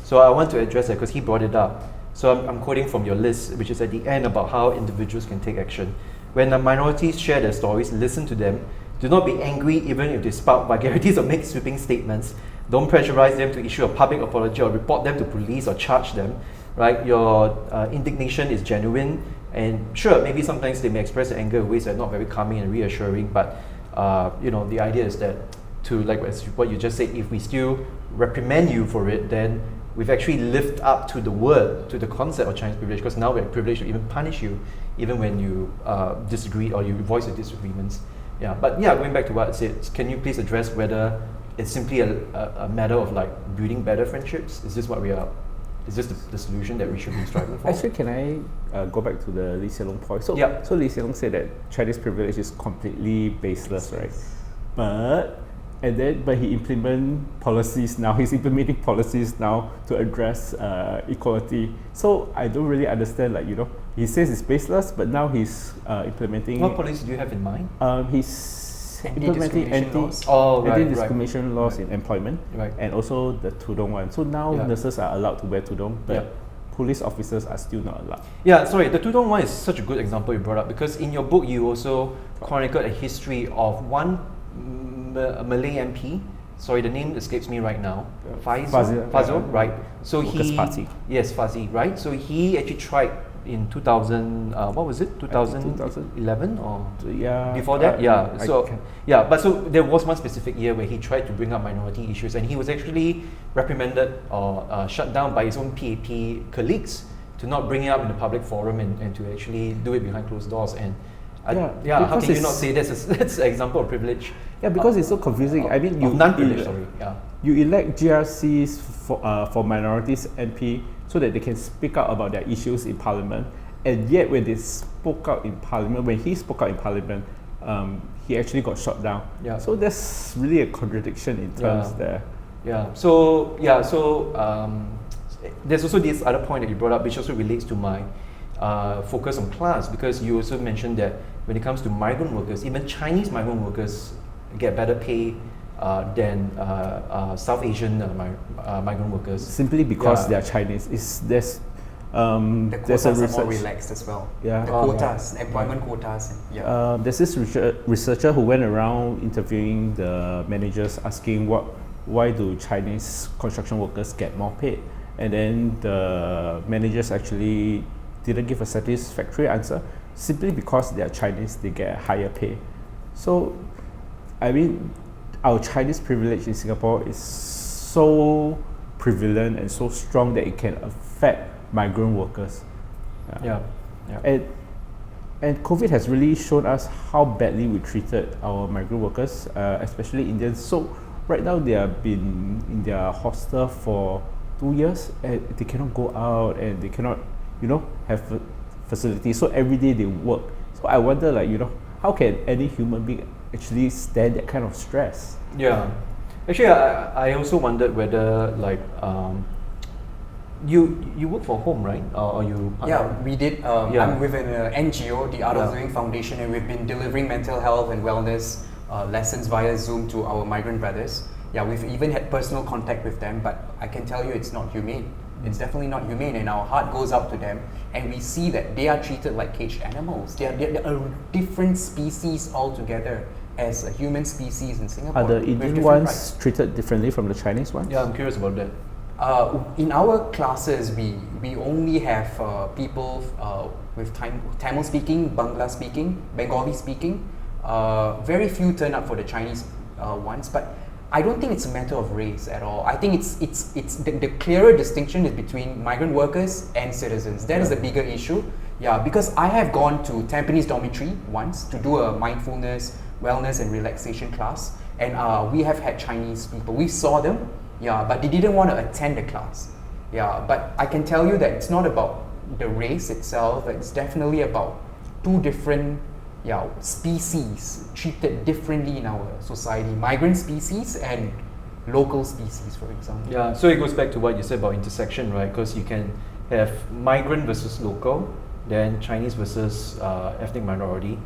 So I want to address that because he brought it up. So I'm quoting from your list, which is at the end, about how individuals can take action. When the minorities share their stories, listen to them. Do not be angry even if they spout vulgarities or make sweeping statements. Don't pressurize them to issue a public apology or report them to police or charge them. Right? Your indignation is genuine, and sure, maybe sometimes they may express their anger in ways that are not very calming and reassuring. But the idea is that, to like what you just said, if we still reprimand you for it, then we've actually lived up to the word, to the concept of Chinese privilege, because now we're privileged to even punish you, even when you disagree or you voice your disagreements. Yeah, but yeah, going back to what I said, can you please address whether it's simply a matter of like building better friendships? Is this what we are? Is this the solution that we should be striving for? Actually, can I go back to the Hsien point? So, Yep. so Hsien said that Chinese privilege is completely baseless, right? But he implement policies now. He's implementing policies now to address equality. So I don't really understand. He says it's baseless, but now he's implementing. What policies do you have in mind? He's implementing anti-discrimination laws in employment, and also the tudong one. So now nurses are allowed to wear tudong, but police officers are still not allowed. Yeah, sorry, the tudong one is such a good example you brought up, because in your book you also chronicled a history of one Malay MP. Sorry, the name escapes me right now. Fazil, right? So Workers' Party. Yes, Fuzzy, right? So he actually tried in 2000. What was it? 2011 or before that? But so there was one specific year where he tried to bring up minority issues, and he was actually reprimanded or shut down by his own PAP colleagues to not bring it up in the public forum and to actually do it behind closed doors. And how can you not say that's an example of privilege? Yeah, because it's so confusing. I mean, non-privilege. You elect GRCs for minorities MP so that they can speak out about their issues in Parliament, and yet when he spoke out in Parliament, he actually got shot down. Yeah. So there's really a contradiction in terms there. Yeah. So there's also this other point that you brought up, which also relates to my focus on class, because you also mentioned that when it comes to migrant workers, even Chinese migrant workers get better pay than South Asian migrant workers. Simply because they are Chinese. The quotas are more relaxed as well. Yeah. The quotas, employment quotas. Yeah. There's this researcher who went around interviewing the managers, asking why do Chinese construction workers get more paid? And then the managers actually didn't give a satisfactory answer. Simply because they are Chinese, they get higher pay. So, I mean, our Chinese privilege in Singapore is so prevalent and so strong that it can affect migrant workers. And COVID has really shown us how badly we treated our migrant workers, especially Indians. So right now they have been in their hostel for 2 years, and they cannot go out, and they cannot, have facilities. So every day they work. So I wonder, how can any human being actually stand that kind of stress? Yeah, actually, I also wondered whether you work from home, right? Or you? We did. I'm with an NGO, the Art of Living Foundation, and we've been delivering mental health and wellness lessons via Zoom to our migrant brothers. Yeah, we've even had personal contact with them, but I can tell you it's not humane. It's definitely not humane, and our heart goes out to them, and we see that they are treated like caged animals. They're a different species altogether as a human species in Singapore. Are the Indian ones treated differently from the Chinese ones? Yeah, I'm curious about that. In our classes, we only have people with Tamil speaking, Bangla speaking, Bengali speaking. Very few turn up for the Chinese ones, but I don't think it's a matter of race at all. I think it's the clearer distinction is between migrant workers and citizens. That is the bigger issue. Yeah, because I have gone to Tampines Dormitory once to do a mindfulness, wellness and relaxation class, and we have had Chinese people. We saw them, but they didn't want to attend the class. Yeah, but I can tell you that it's not about the race itself. It's definitely about two different species treated differently in our society, migrant species and local species, for example. Yeah, so it goes back to what you said about intersection, right? Because you can have migrant versus local, then Chinese versus ethnic minority.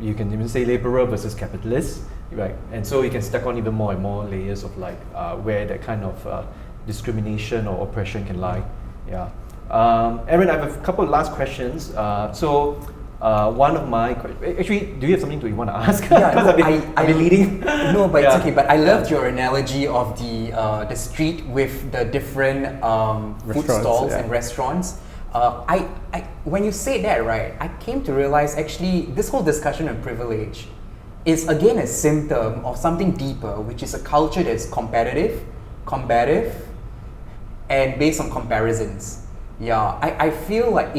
You can even say laborer versus capitalist, right? And so you can stack on even more and more layers of like where that kind of discrimination or oppression can lie. Yeah. Aaron, I have a couple of last questions. One of my actually, do you have something you want to ask? Yeah, because I've been leading. No, but it's okay. But I loved your analogy of the street with the different food stalls and restaurants. When you say that, right, I came to realize actually this whole discussion on privilege is again a symptom of something deeper, which is a culture that's competitive, combative, and based on comparisons. Yeah, I feel like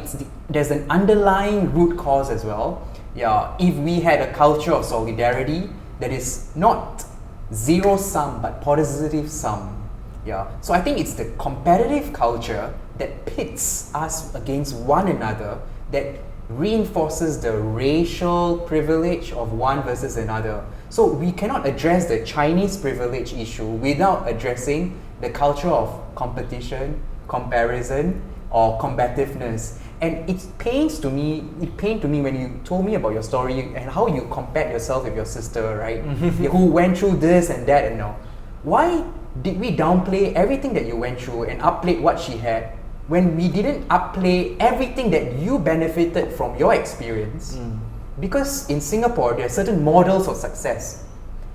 there's an underlying root cause as well. Yeah, if we had a culture of solidarity that is not zero sum but positive sum. Yeah, so I think it's the competitive culture that pits us against one another that reinforces the racial privilege of one versus another. So we cannot address the Chinese privilege issue without addressing the culture of competition, comparison, or combativeness. And it pained to me when you told me about your story and how you compared yourself with your sister, right? Who went through this and that and all. Why did we downplay everything that you went through and upplay what she had when we didn't upplay everything that you benefited from your experience? Because in Singapore, there are certain models of success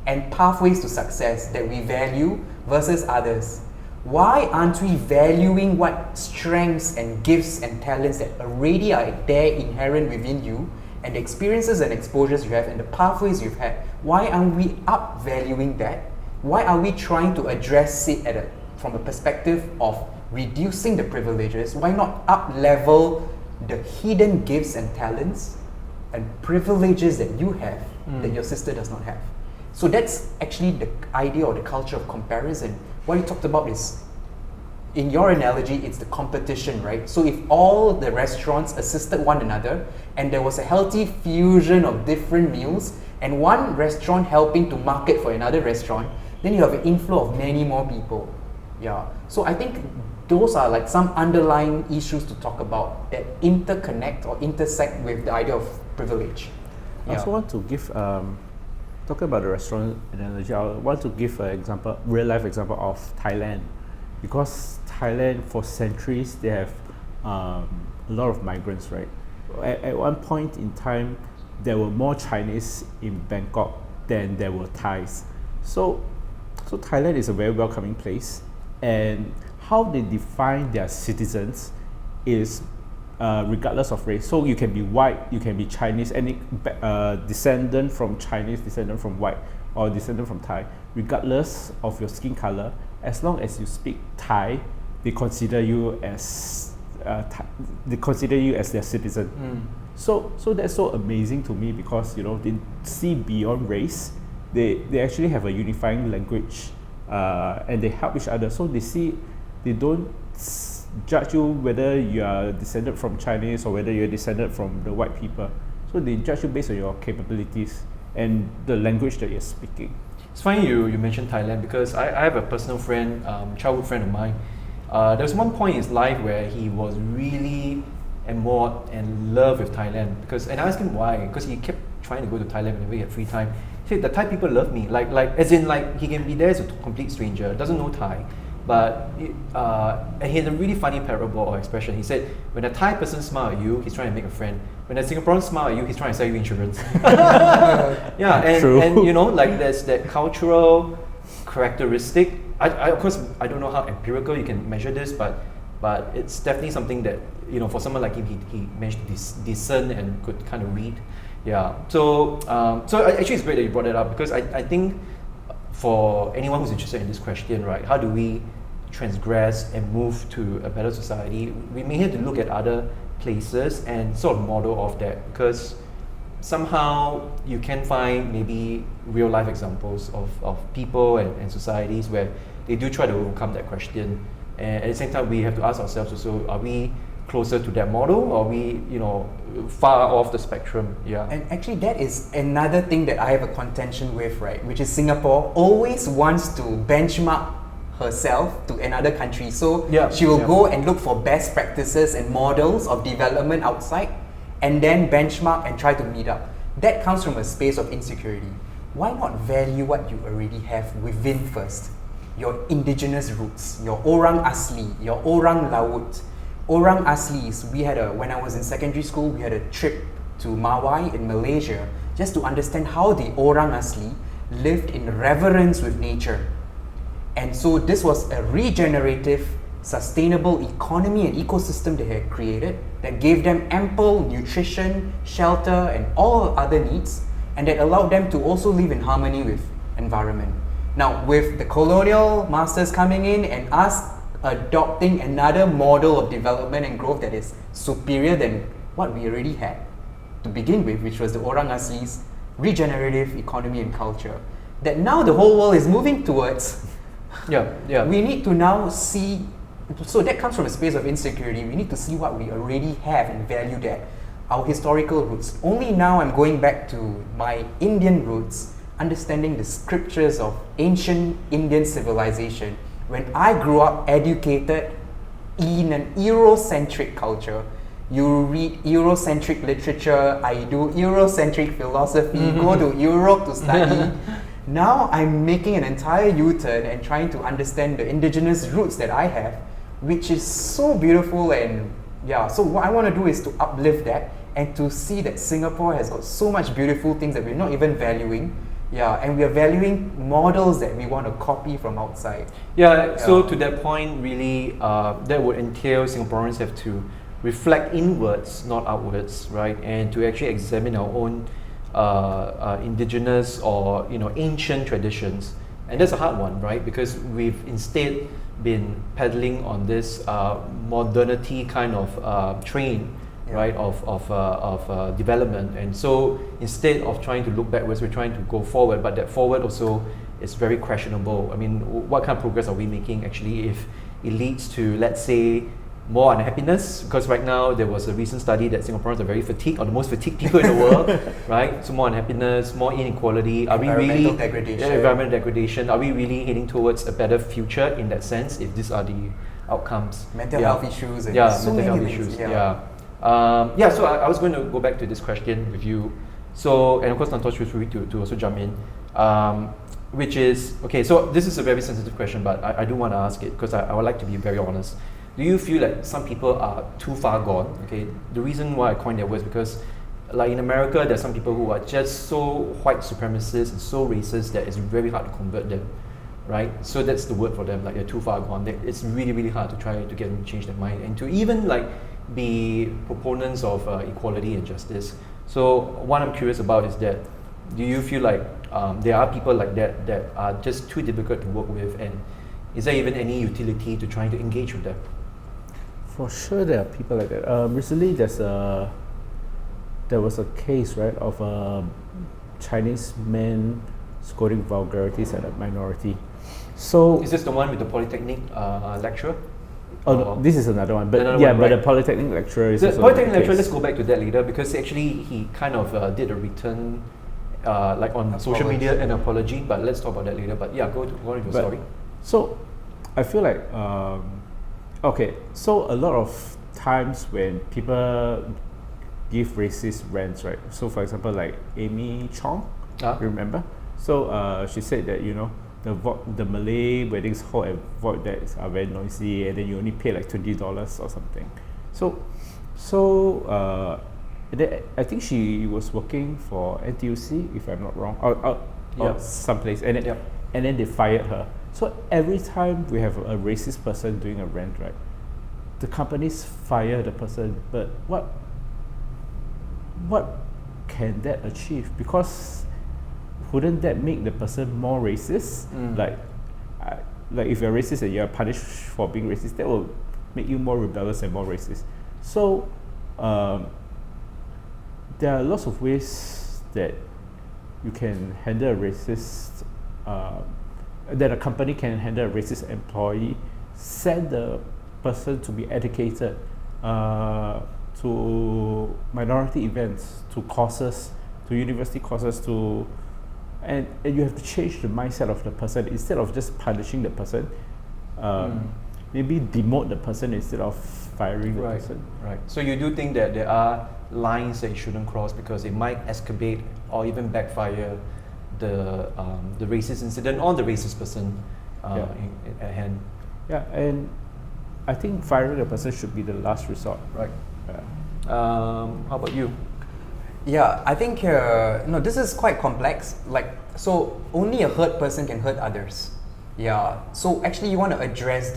and pathways to success that we value versus others. Why aren't we valuing what strengths and gifts and talents that already are there inherent within you, and the experiences and exposures you have and the pathways you've had? Why aren't we up-valuing that? Why are we trying to address it from a perspective of reducing the privileges? Why not up-level the hidden gifts and talents and privileges that you have that your sister does not have? So that's actually the idea or the culture of comparison. What you talked about is, in your analogy, it's the competition, right? So if all the restaurants assisted one another and there was a healthy fusion of different meals and one restaurant helping to market for another restaurant, then you have an inflow of many more people. Yeah. So I think those are like some underlying issues to talk about that interconnect or intersect with the idea of privilege. I also want to give talking about the restaurant analogy, I want to give an example, real life example of Thailand, because Thailand for centuries they have a lot of migrants, right? At one point in time, there were more Chinese in Bangkok than there were Thais. So Thailand is a very welcoming place, and how they define their citizens is regardless of race. So you can be white, you can be Chinese, any descendant from Chinese, descendant from white, or descendant from Thai, regardless of your skin color, as long as you speak Thai, they consider you as their citizen. So that's so amazing to me, because they see beyond race. They actually have a unifying language, and they help each other. So they don't judge you whether you are descended from Chinese or whether you're descended from the white people. So they judge you based on your capabilities and the language that you're speaking. It's funny you mentioned Thailand, because I have a personal friend, childhood friend of mine. There was one point in his life where he was really enamored and in love with Thailand, and I asked him why, because he kept trying to go to Thailand whenever he had free time. He said, the Thai people love me, as in he can be there as a complete stranger, doesn't know Thai. But and he had a really funny parable or expression. He said, when a Thai person smiles at you, he's trying to make a friend. When a Singaporean smiles at you, he's trying to sell you insurance. And there's that cultural characteristic. Of course, I don't know how empirical you can measure this, but it's definitely something that, for someone like him, he managed to discern and could kind of read. Yeah. So actually, it's great that you brought that up, because I think, for anyone who's interested in this question, right, how do we transgress and move to a better society? We may have to look at other places and sort of model off that, because somehow you can find maybe real life examples of people and societies where they do try to overcome that question. And at the same time, we have to ask ourselves also, are we closer to that model, or are we, you know, far off the spectrum? Yeah. And actually, that is another thing that I have a contention with, right? Which is Singapore always wants to benchmark herself to another country. So she will go and look for best practices and models of development outside, and then benchmark and try to meet up. That comes from a space of insecurity. Why not value what you already have within first? Your indigenous roots, your Orang Asli, your Orang Laut. Orang Aslis, when I was in secondary school, we had a trip to Mawai in Malaysia just to understand how the Orang Asli lived in reverence with nature. And so this was a regenerative, sustainable economy and ecosystem they had created that gave them ample nutrition, shelter, and all other needs, and that allowed them to also live in harmony with environment. Now, with the colonial masters coming in and us adopting another model of development and growth that is superior than what we already had to begin with, which was the Orang Asli's regenerative economy and culture, that now the whole world is moving towards. We need to now see, so that comes from a space of insecurity. We need to see what we already have and value that, our historical roots. Only now I'm going back to my Indian roots, understanding the scriptures of ancient Indian civilization. When I grew up educated in an Eurocentric culture, you read Eurocentric literature, I do Eurocentric philosophy, go to Europe to study. Now I'm making an entire U-turn and trying to understand the indigenous roots that I have, which is so beautiful. And so what I want to do is to uplift that and to see that Singapore has got so much beautiful things that we're not even valuing. And we are valuing models that we want to copy from outside. So to that point, really, that would entail Singaporeans have to reflect inwards, not outwards, right? And to actually examine our own indigenous or ancient traditions. And that's a hard one, right? Because we've instead been peddling on this modernity kind of train, right, of development. And so instead of trying to look backwards, we're trying to go forward, but that forward also is very questionable. I mean, what kind of progress are we making actually if it leads to, let's say, more unhappiness? Because right now there was a recent study that Singaporeans are very fatigued, or the most fatigued people in the world, right? So more unhappiness, more inequality. Are we really environmental degradation? Are we really heading towards a better future in that sense if these are the outcomes? Mental health issues and so mental health issues. So I was going to go back to this question with you. So, and of course, Nantosh, feel free to also jump in. Which is, okay, so this is a very sensitive question, but I do want to ask it because I would like to be very honest. Do you feel like some people are too far gone? Okay, the reason why I coined that word is because, like in America, there's some people who are just so white supremacist and so racist that it's very hard to convert them, right? So that's the word for them, like they're too far gone. It's really, really hard to try to get them to change their mind and to even like be proponents of equality and justice. So what I'm curious about is that, do you feel like there are people like that that are just too difficult to work with, and is there even any utility to trying to engage with them? For sure, there are people like that. Recently, there was a case, right, of a Chinese man scolding vulgarities at a minority. So is this the one with the Polytechnic lecturer? Oh, no, this is another one. But but the Polytechnic lecturer is the also Polytechnic the lecturer. case. Let's go back to that later, because actually he kind of did a return, like on social media, an apology. But let's talk about that later. But go on with your story. So, I feel like okay. So a lot of times when people give racist rants, right? So for example, like Amy Chong, remember? So she said that the Malay weddings hall at void decks are very noisy, and then you only pay like $20 or something. So then I think she was working for NTUC, if I'm not wrong, or someplace, and then they fired her. So every time we have a racist person doing a rant, right, the companies fire the person. But what can that achieve? Because wouldn't that make the person more racist? Like if you're racist and you're punished for being racist, that will make you more rebellious and more racist. So there are lots of ways that you can handle a racist, that a company can handle a racist employee, send the person to be educated to minority events, to courses, to university courses, and you have to change the mindset of the person instead of just punishing the person. Maybe demote the person instead of firing the person. Right. So you do think that there are lines that you shouldn't cross because it might escalate or even backfire the racist incident or the racist person at hand. Yeah, and I think firing the person should be the last resort. Right. How about you? Yeah, I think no, this is quite complex. So only a hurt person can hurt others. Yeah. So actually, you want to address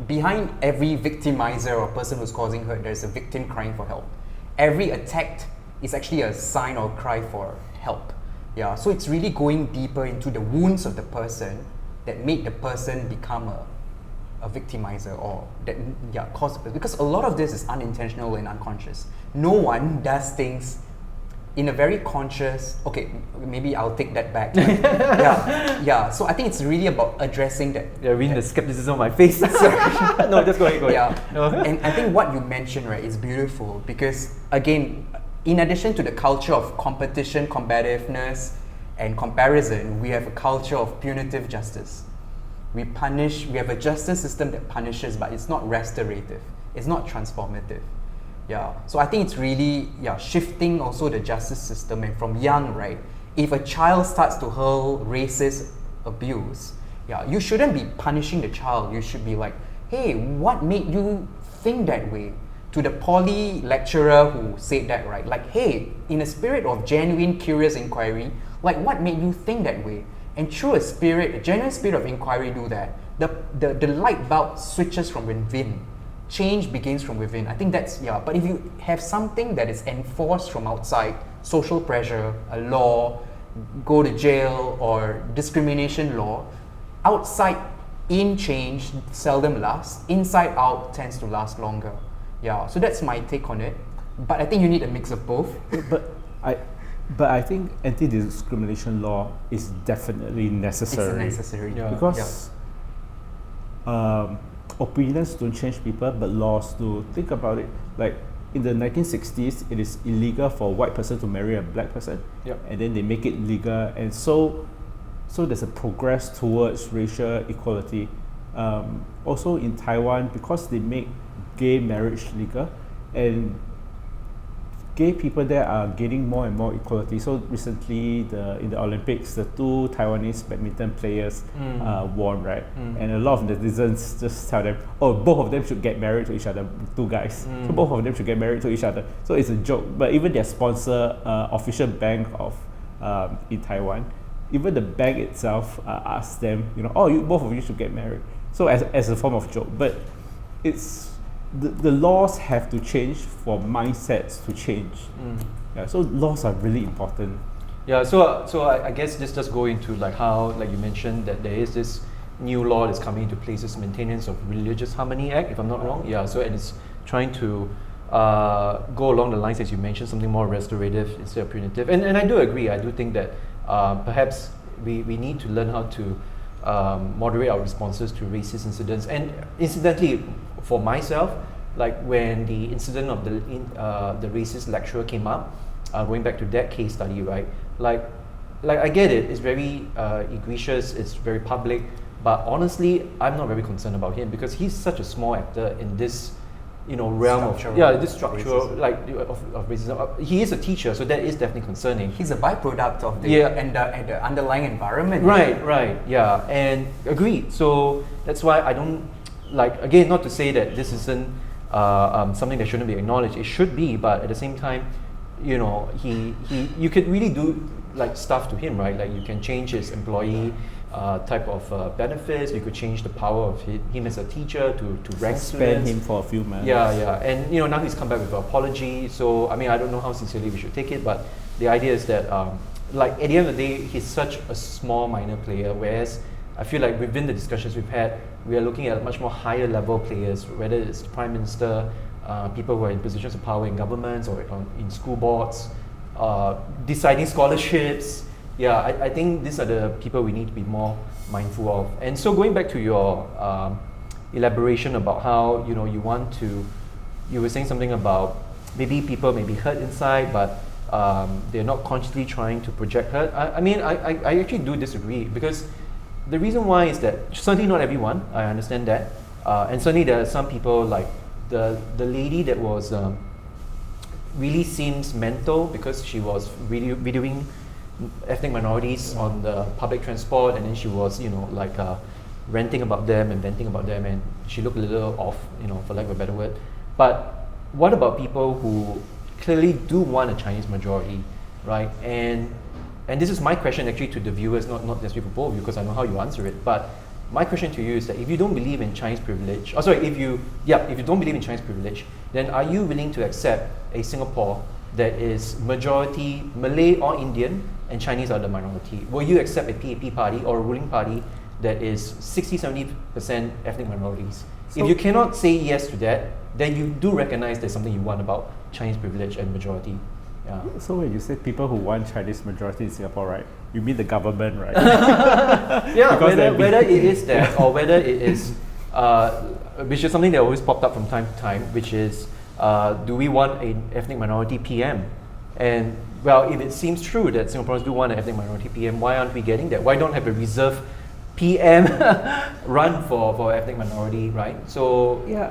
behind every victimizer or person who's causing hurt, there's a victim crying for help. Every attacked is actually a sign or cry for help. Yeah. So it's really going deeper into the wounds of the person that made the person become a victimizer or that cause, because a lot of this is unintentional and unconscious. No one does things in a very conscious, okay, maybe I'll take that back. So I think it's really about addressing that. Yeah, reading the skepticism on my face. No, just go ahead. Yeah, no. And I think what you mentioned, right, is beautiful because, again, in addition to the culture of competition, combativeness, and comparison, we have a culture of punitive justice. We have a justice system that punishes, but it's not restorative. It's not transformative. Yeah. So I think it's really shifting also the justice system, and from young, right? If a child starts to hurl racist abuse, you shouldn't be punishing the child. You should be like, hey, what made you think that way? To the poly lecturer who said that, right? Like, hey, in a spirit of genuine curious inquiry, like what made you think that way? And through a genuine spirit of inquiry, do that. The light bulb switches from within. Change begins from within. I think that's, but if you have something that is enforced from outside, social pressure, a law, go to jail, or discrimination law, outside in change seldom lasts, inside out tends to last longer. Yeah, so that's my take on it. But I think you need a mix of both. But I think anti-discrimination law is definitely necessary. It's necessary. Because opinions don't change people, but laws do. Think about it. Like in the 1960s, it is illegal for a white person to marry a black person. And then they make it legal. And so there's a progress towards racial equality. Also in Taiwan, because they make gay marriage legal, and gay people there are gaining more and more equality. So recently, in the Olympics, the two Taiwanese badminton players won, right? And a lot of netizens just tell them, oh, both of them should get married to each other, two guys. So both of them should get married to each other. So it's a joke. But even their sponsor, official bank of in Taiwan, even the bank itself asked them, both of you should get married. So as a form of joke. But it's the laws have to change for mindsets to change. So laws are really important. So I guess this just go into like how, like you mentioned, that there is this new law that's coming into place, this Maintenance of Religious Harmony Act, if I'm not wrong. So and it's trying to go along the lines as you mentioned, something more restorative instead of punitive. And I do agree. I do think that perhaps we need to learn how to moderate our responses to racist incidents. And incidentally, for myself, like when the incident of the racist lecturer came up, going back to that case study, right? Like I get it. It's very egregious. It's very public. But honestly, I'm not very concerned about him because he's such a small actor in this, realm this structure of racism. He is a teacher, so that is definitely concerning. He's a byproduct of the and the underlying environment. Right. And agreed. So that's why I don't again, not to say that this isn't something that shouldn't be acknowledged. It should be, but at the same time, you could really do stuff to him, right? Like you can change his employee type of benefits. You could change the power of him as a teacher to rank students. Suspend him for a few months. And now he's come back with an apology. So I mean, I don't know how sincerely we should take it, but the idea is that at the end of the day, he's such a small minor player, whereas I feel like within the discussions we've had, we are looking at much more higher level players, whether it's the Prime Minister, people who are in positions of power in governments or in school boards, deciding scholarships. I think these are the people we need to be more mindful of. And so going back to your elaboration about how you want to you were saying something about maybe people may be hurt inside, but they're not consciously trying to project hurt. I mean, I actually do disagree, because the reason why is that certainly not everyone, I understand that, and certainly there are some people like the lady that was really seems mental because she was videoing ethnic minorities on the public transport, and then she was, like ranting about them and venting about them, and she looked a little off, for lack of a better word. But what about people who clearly do want a Chinese majority, right? And this is my question actually to the viewers, not necessarily for both of you, because I know how you answer it. But my question to you is that if you don't believe in Chinese privilege, if you don't believe in Chinese privilege, then are you willing to accept a Singapore that is majority Malay or Indian and Chinese are the minority? Will you accept a PAP party or a ruling party that is 60-70% ethnic minorities? So if you cannot say yes to that, then you do recognize there's something you want about Chinese privilege and majority. Yeah. So when you say people who want Chinese majority in Singapore, right, you mean the government, right? Yeah, whether it is that or whether it is, which is something that always popped up from time to time, which is, do we want an ethnic minority PM? And well, if it seems true that Singaporeans do want an ethnic minority PM, why aren't we getting that? Why don't have a reserve PM run for ethnic minority, right? So Yeah.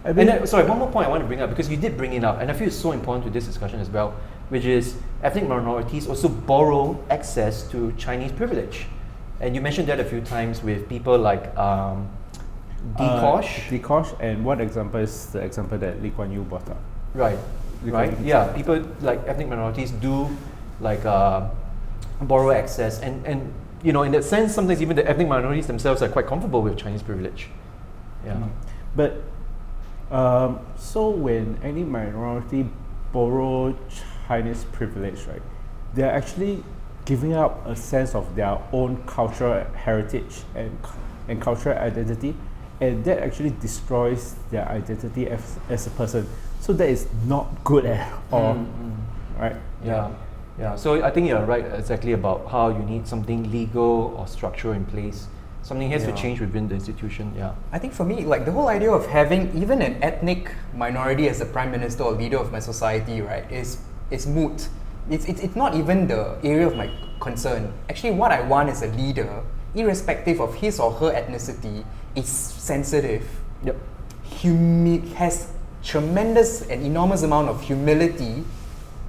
and then, sorry, one more point I want to bring up, because you did bring it up, and I feel it's so important to this discussion as well, which is ethnic minorities also borrow access to Chinese privilege. And you mentioned that a few times with people like Dee-Kosh. Dee-Kosh, and one example is the example that Lee Kuan Yew brought up. Right, right. Yeah, people like ethnic minorities do like borrow access, and in that sense, sometimes even the ethnic minorities themselves are quite comfortable with Chinese privilege. Yeah. But so when any minority borrow Chinese privilege, right, they're actually giving up a sense of their own cultural heritage and cultural identity, and that actually destroys their identity as a person. So that is not good at all, right? Yeah. Yeah, so I think you're right exactly about how you need something legal or structural in place. Something has to change within the institution. Yeah. I think for me, like the whole idea of having even an ethnic minority as the prime minister or leader of my society, right, is moot. It's not even the area of my concern. Actually, what I want as a leader, irrespective of his or her ethnicity, is sensitive. Yep. Has tremendous and enormous amount of humility,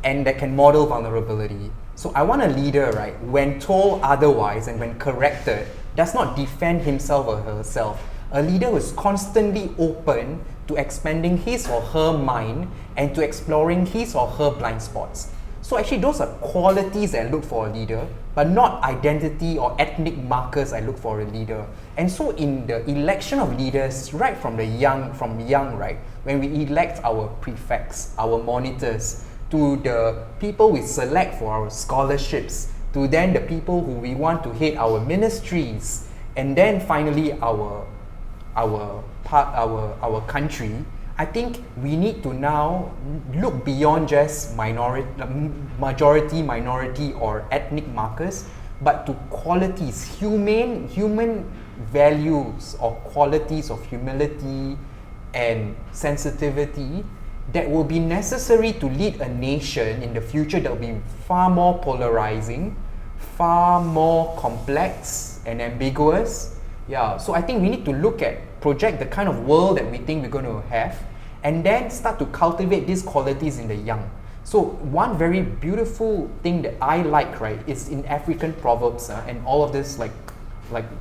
and that can model vulnerability. So I want a leader, right, when told otherwise and when corrected, does not defend himself or herself. A leader who is constantly open to expanding his or her mind and to exploring his or her blind spots. So actually those are qualities that I look for a leader, but not identity or ethnic markers I look for a leader. And so in the election of leaders, right from young, right, when we elect our prefects, our monitors, to the people we select for our scholarships, to then the people who we want to head our ministries, and then finally our country. I think we need to now look beyond just majority, minority, or ethnic markers, but to qualities, human values or qualities of humility and sensitivity that will be necessary to lead a nation in the future that will be far more polarizing, far more complex and ambiguous. Yeah, so I think we need to project the kind of world that we think we're going to have, and then start to cultivate these qualities in the young. So one very beautiful thing that I like, right, is in African proverbs and all of this, like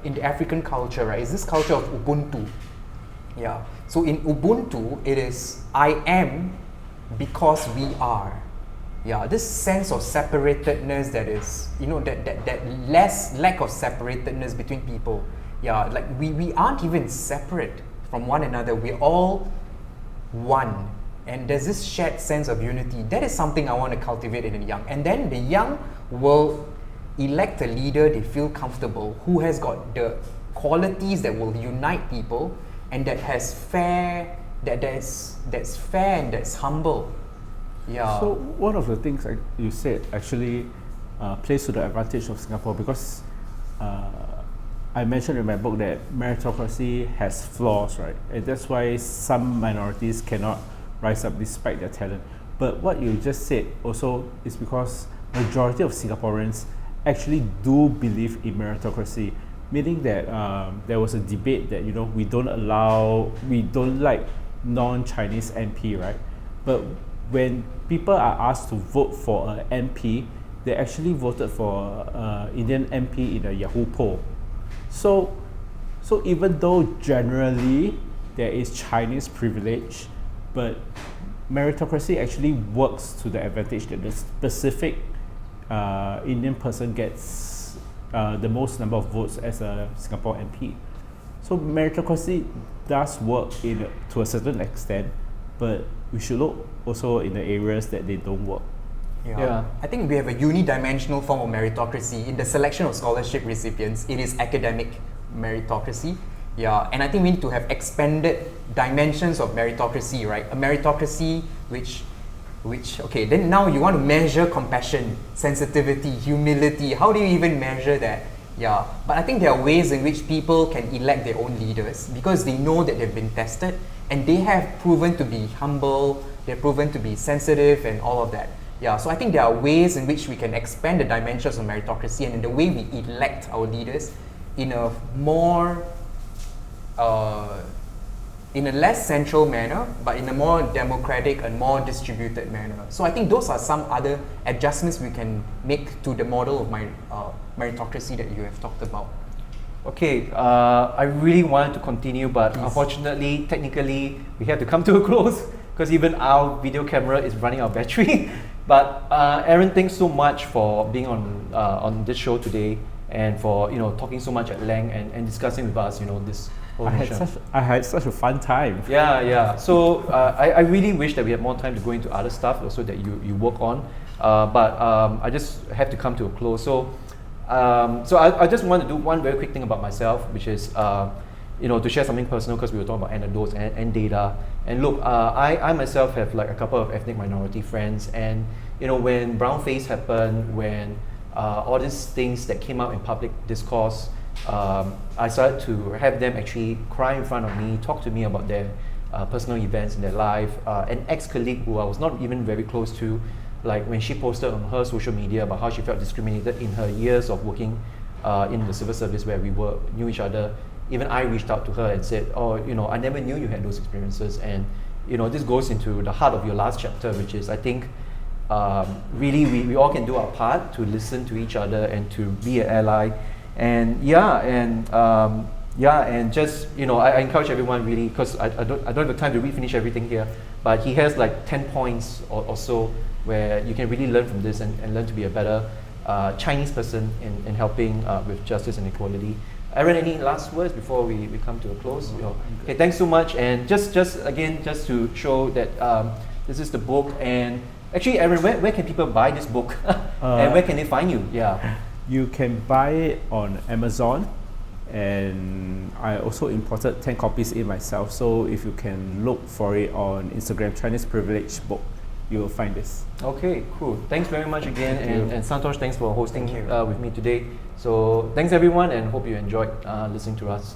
in the African culture, right, is this culture of Ubuntu. Yeah. So in Ubuntu, it is I am because we are. Yeah, this sense of separatedness that is, that lack of separatedness between people. Yeah, like we aren't even separate from one another. We're all one. And there's this shared sense of unity. That is something I want to cultivate in the young. And then the young will elect a leader they feel comfortable, who has got the qualities that will unite people, and that has that's fair and that's humble. Yeah. So one of the things you said actually plays to the advantage of Singapore, because I mentioned in my book that meritocracy has flaws, right? And that's why some minorities cannot rise up despite their talent. But what you just said also is because majority of Singaporeans actually do believe in meritocracy, meaning that there was a debate that we don't like non-Chinese MP, right? But when people are asked to vote for an MP, they actually voted for Indian MP in a Yahoo poll. So even though generally there is Chinese privilege, but meritocracy actually works to the advantage that the specific Indian person gets the most number of votes as a Singapore MP. So meritocracy does work to a certain extent, but we should look also in the areas that they don't work. Yeah. I think we have a unidimensional form of meritocracy. In the selection of scholarship recipients, it is academic meritocracy. Yeah, and I think we need to have expanded dimensions of meritocracy, right? A meritocracy which okay, then now you want to measure compassion, sensitivity, humility. How do you even measure that? Yeah, but I think there are ways in which people can elect their own leaders because they know that they've been tested and they have proven to be humble, they've proven to be sensitive and all of that. Yeah, so I think there are ways in which we can expand the dimensions of meritocracy and in the way we elect our leaders in a more, in a less central manner, but in a more democratic and more distributed manner. So I think those are some other adjustments we can make to the model of meritocracy that you have talked about. Okay, I really wanted to continue, but unfortunately, technically, we have to come to a close because even our video camera is running out of battery. But Aaron, thanks so much for being on this show today and for talking so much at length and discussing with us this whole mission. I had such a fun time. Yeah. So I really wish that we had more time to go into other stuff also that you work on. But I just have to come to a close. So I just want to do one very quick thing about myself, which is to share something personal because we were talking about anecdotes and data. And look, I myself have like a couple of ethnic minority friends, and when Brownface happened, when all these things that came out in public discourse, I started to have them actually cry in front of me, talk to me about their personal events in their life. An ex-colleague who I was not even very close to, like when she posted on her social media about how she felt discriminated in her years of working in the civil service where we knew each other. Even I reached out to her and said, I never knew you had those experiences. And, this goes into the heart of your last chapter, which is, I think, really we all can do our part to listen to each other and to be an ally. And and just, I encourage everyone really, because I don't have the time to finish everything here, but he has like 10 points or so where you can really learn from this and learn to be a better Chinese person in helping with justice and equality. Aaron, any last words before we come to a close? Okay, thanks so much. And just to show that this is the book. And actually, Aaron, where can people buy this book? And where can they find you? Yeah. You can buy it on Amazon, and I also imported 10 copies in myself. So if you can look for it on Instagram, Chinese Privilege Book, you will find this. Okay, cool. Thanks very much again, and Santosh, thanks for hosting with me today. So thanks everyone, and hope you enjoyed listening to us.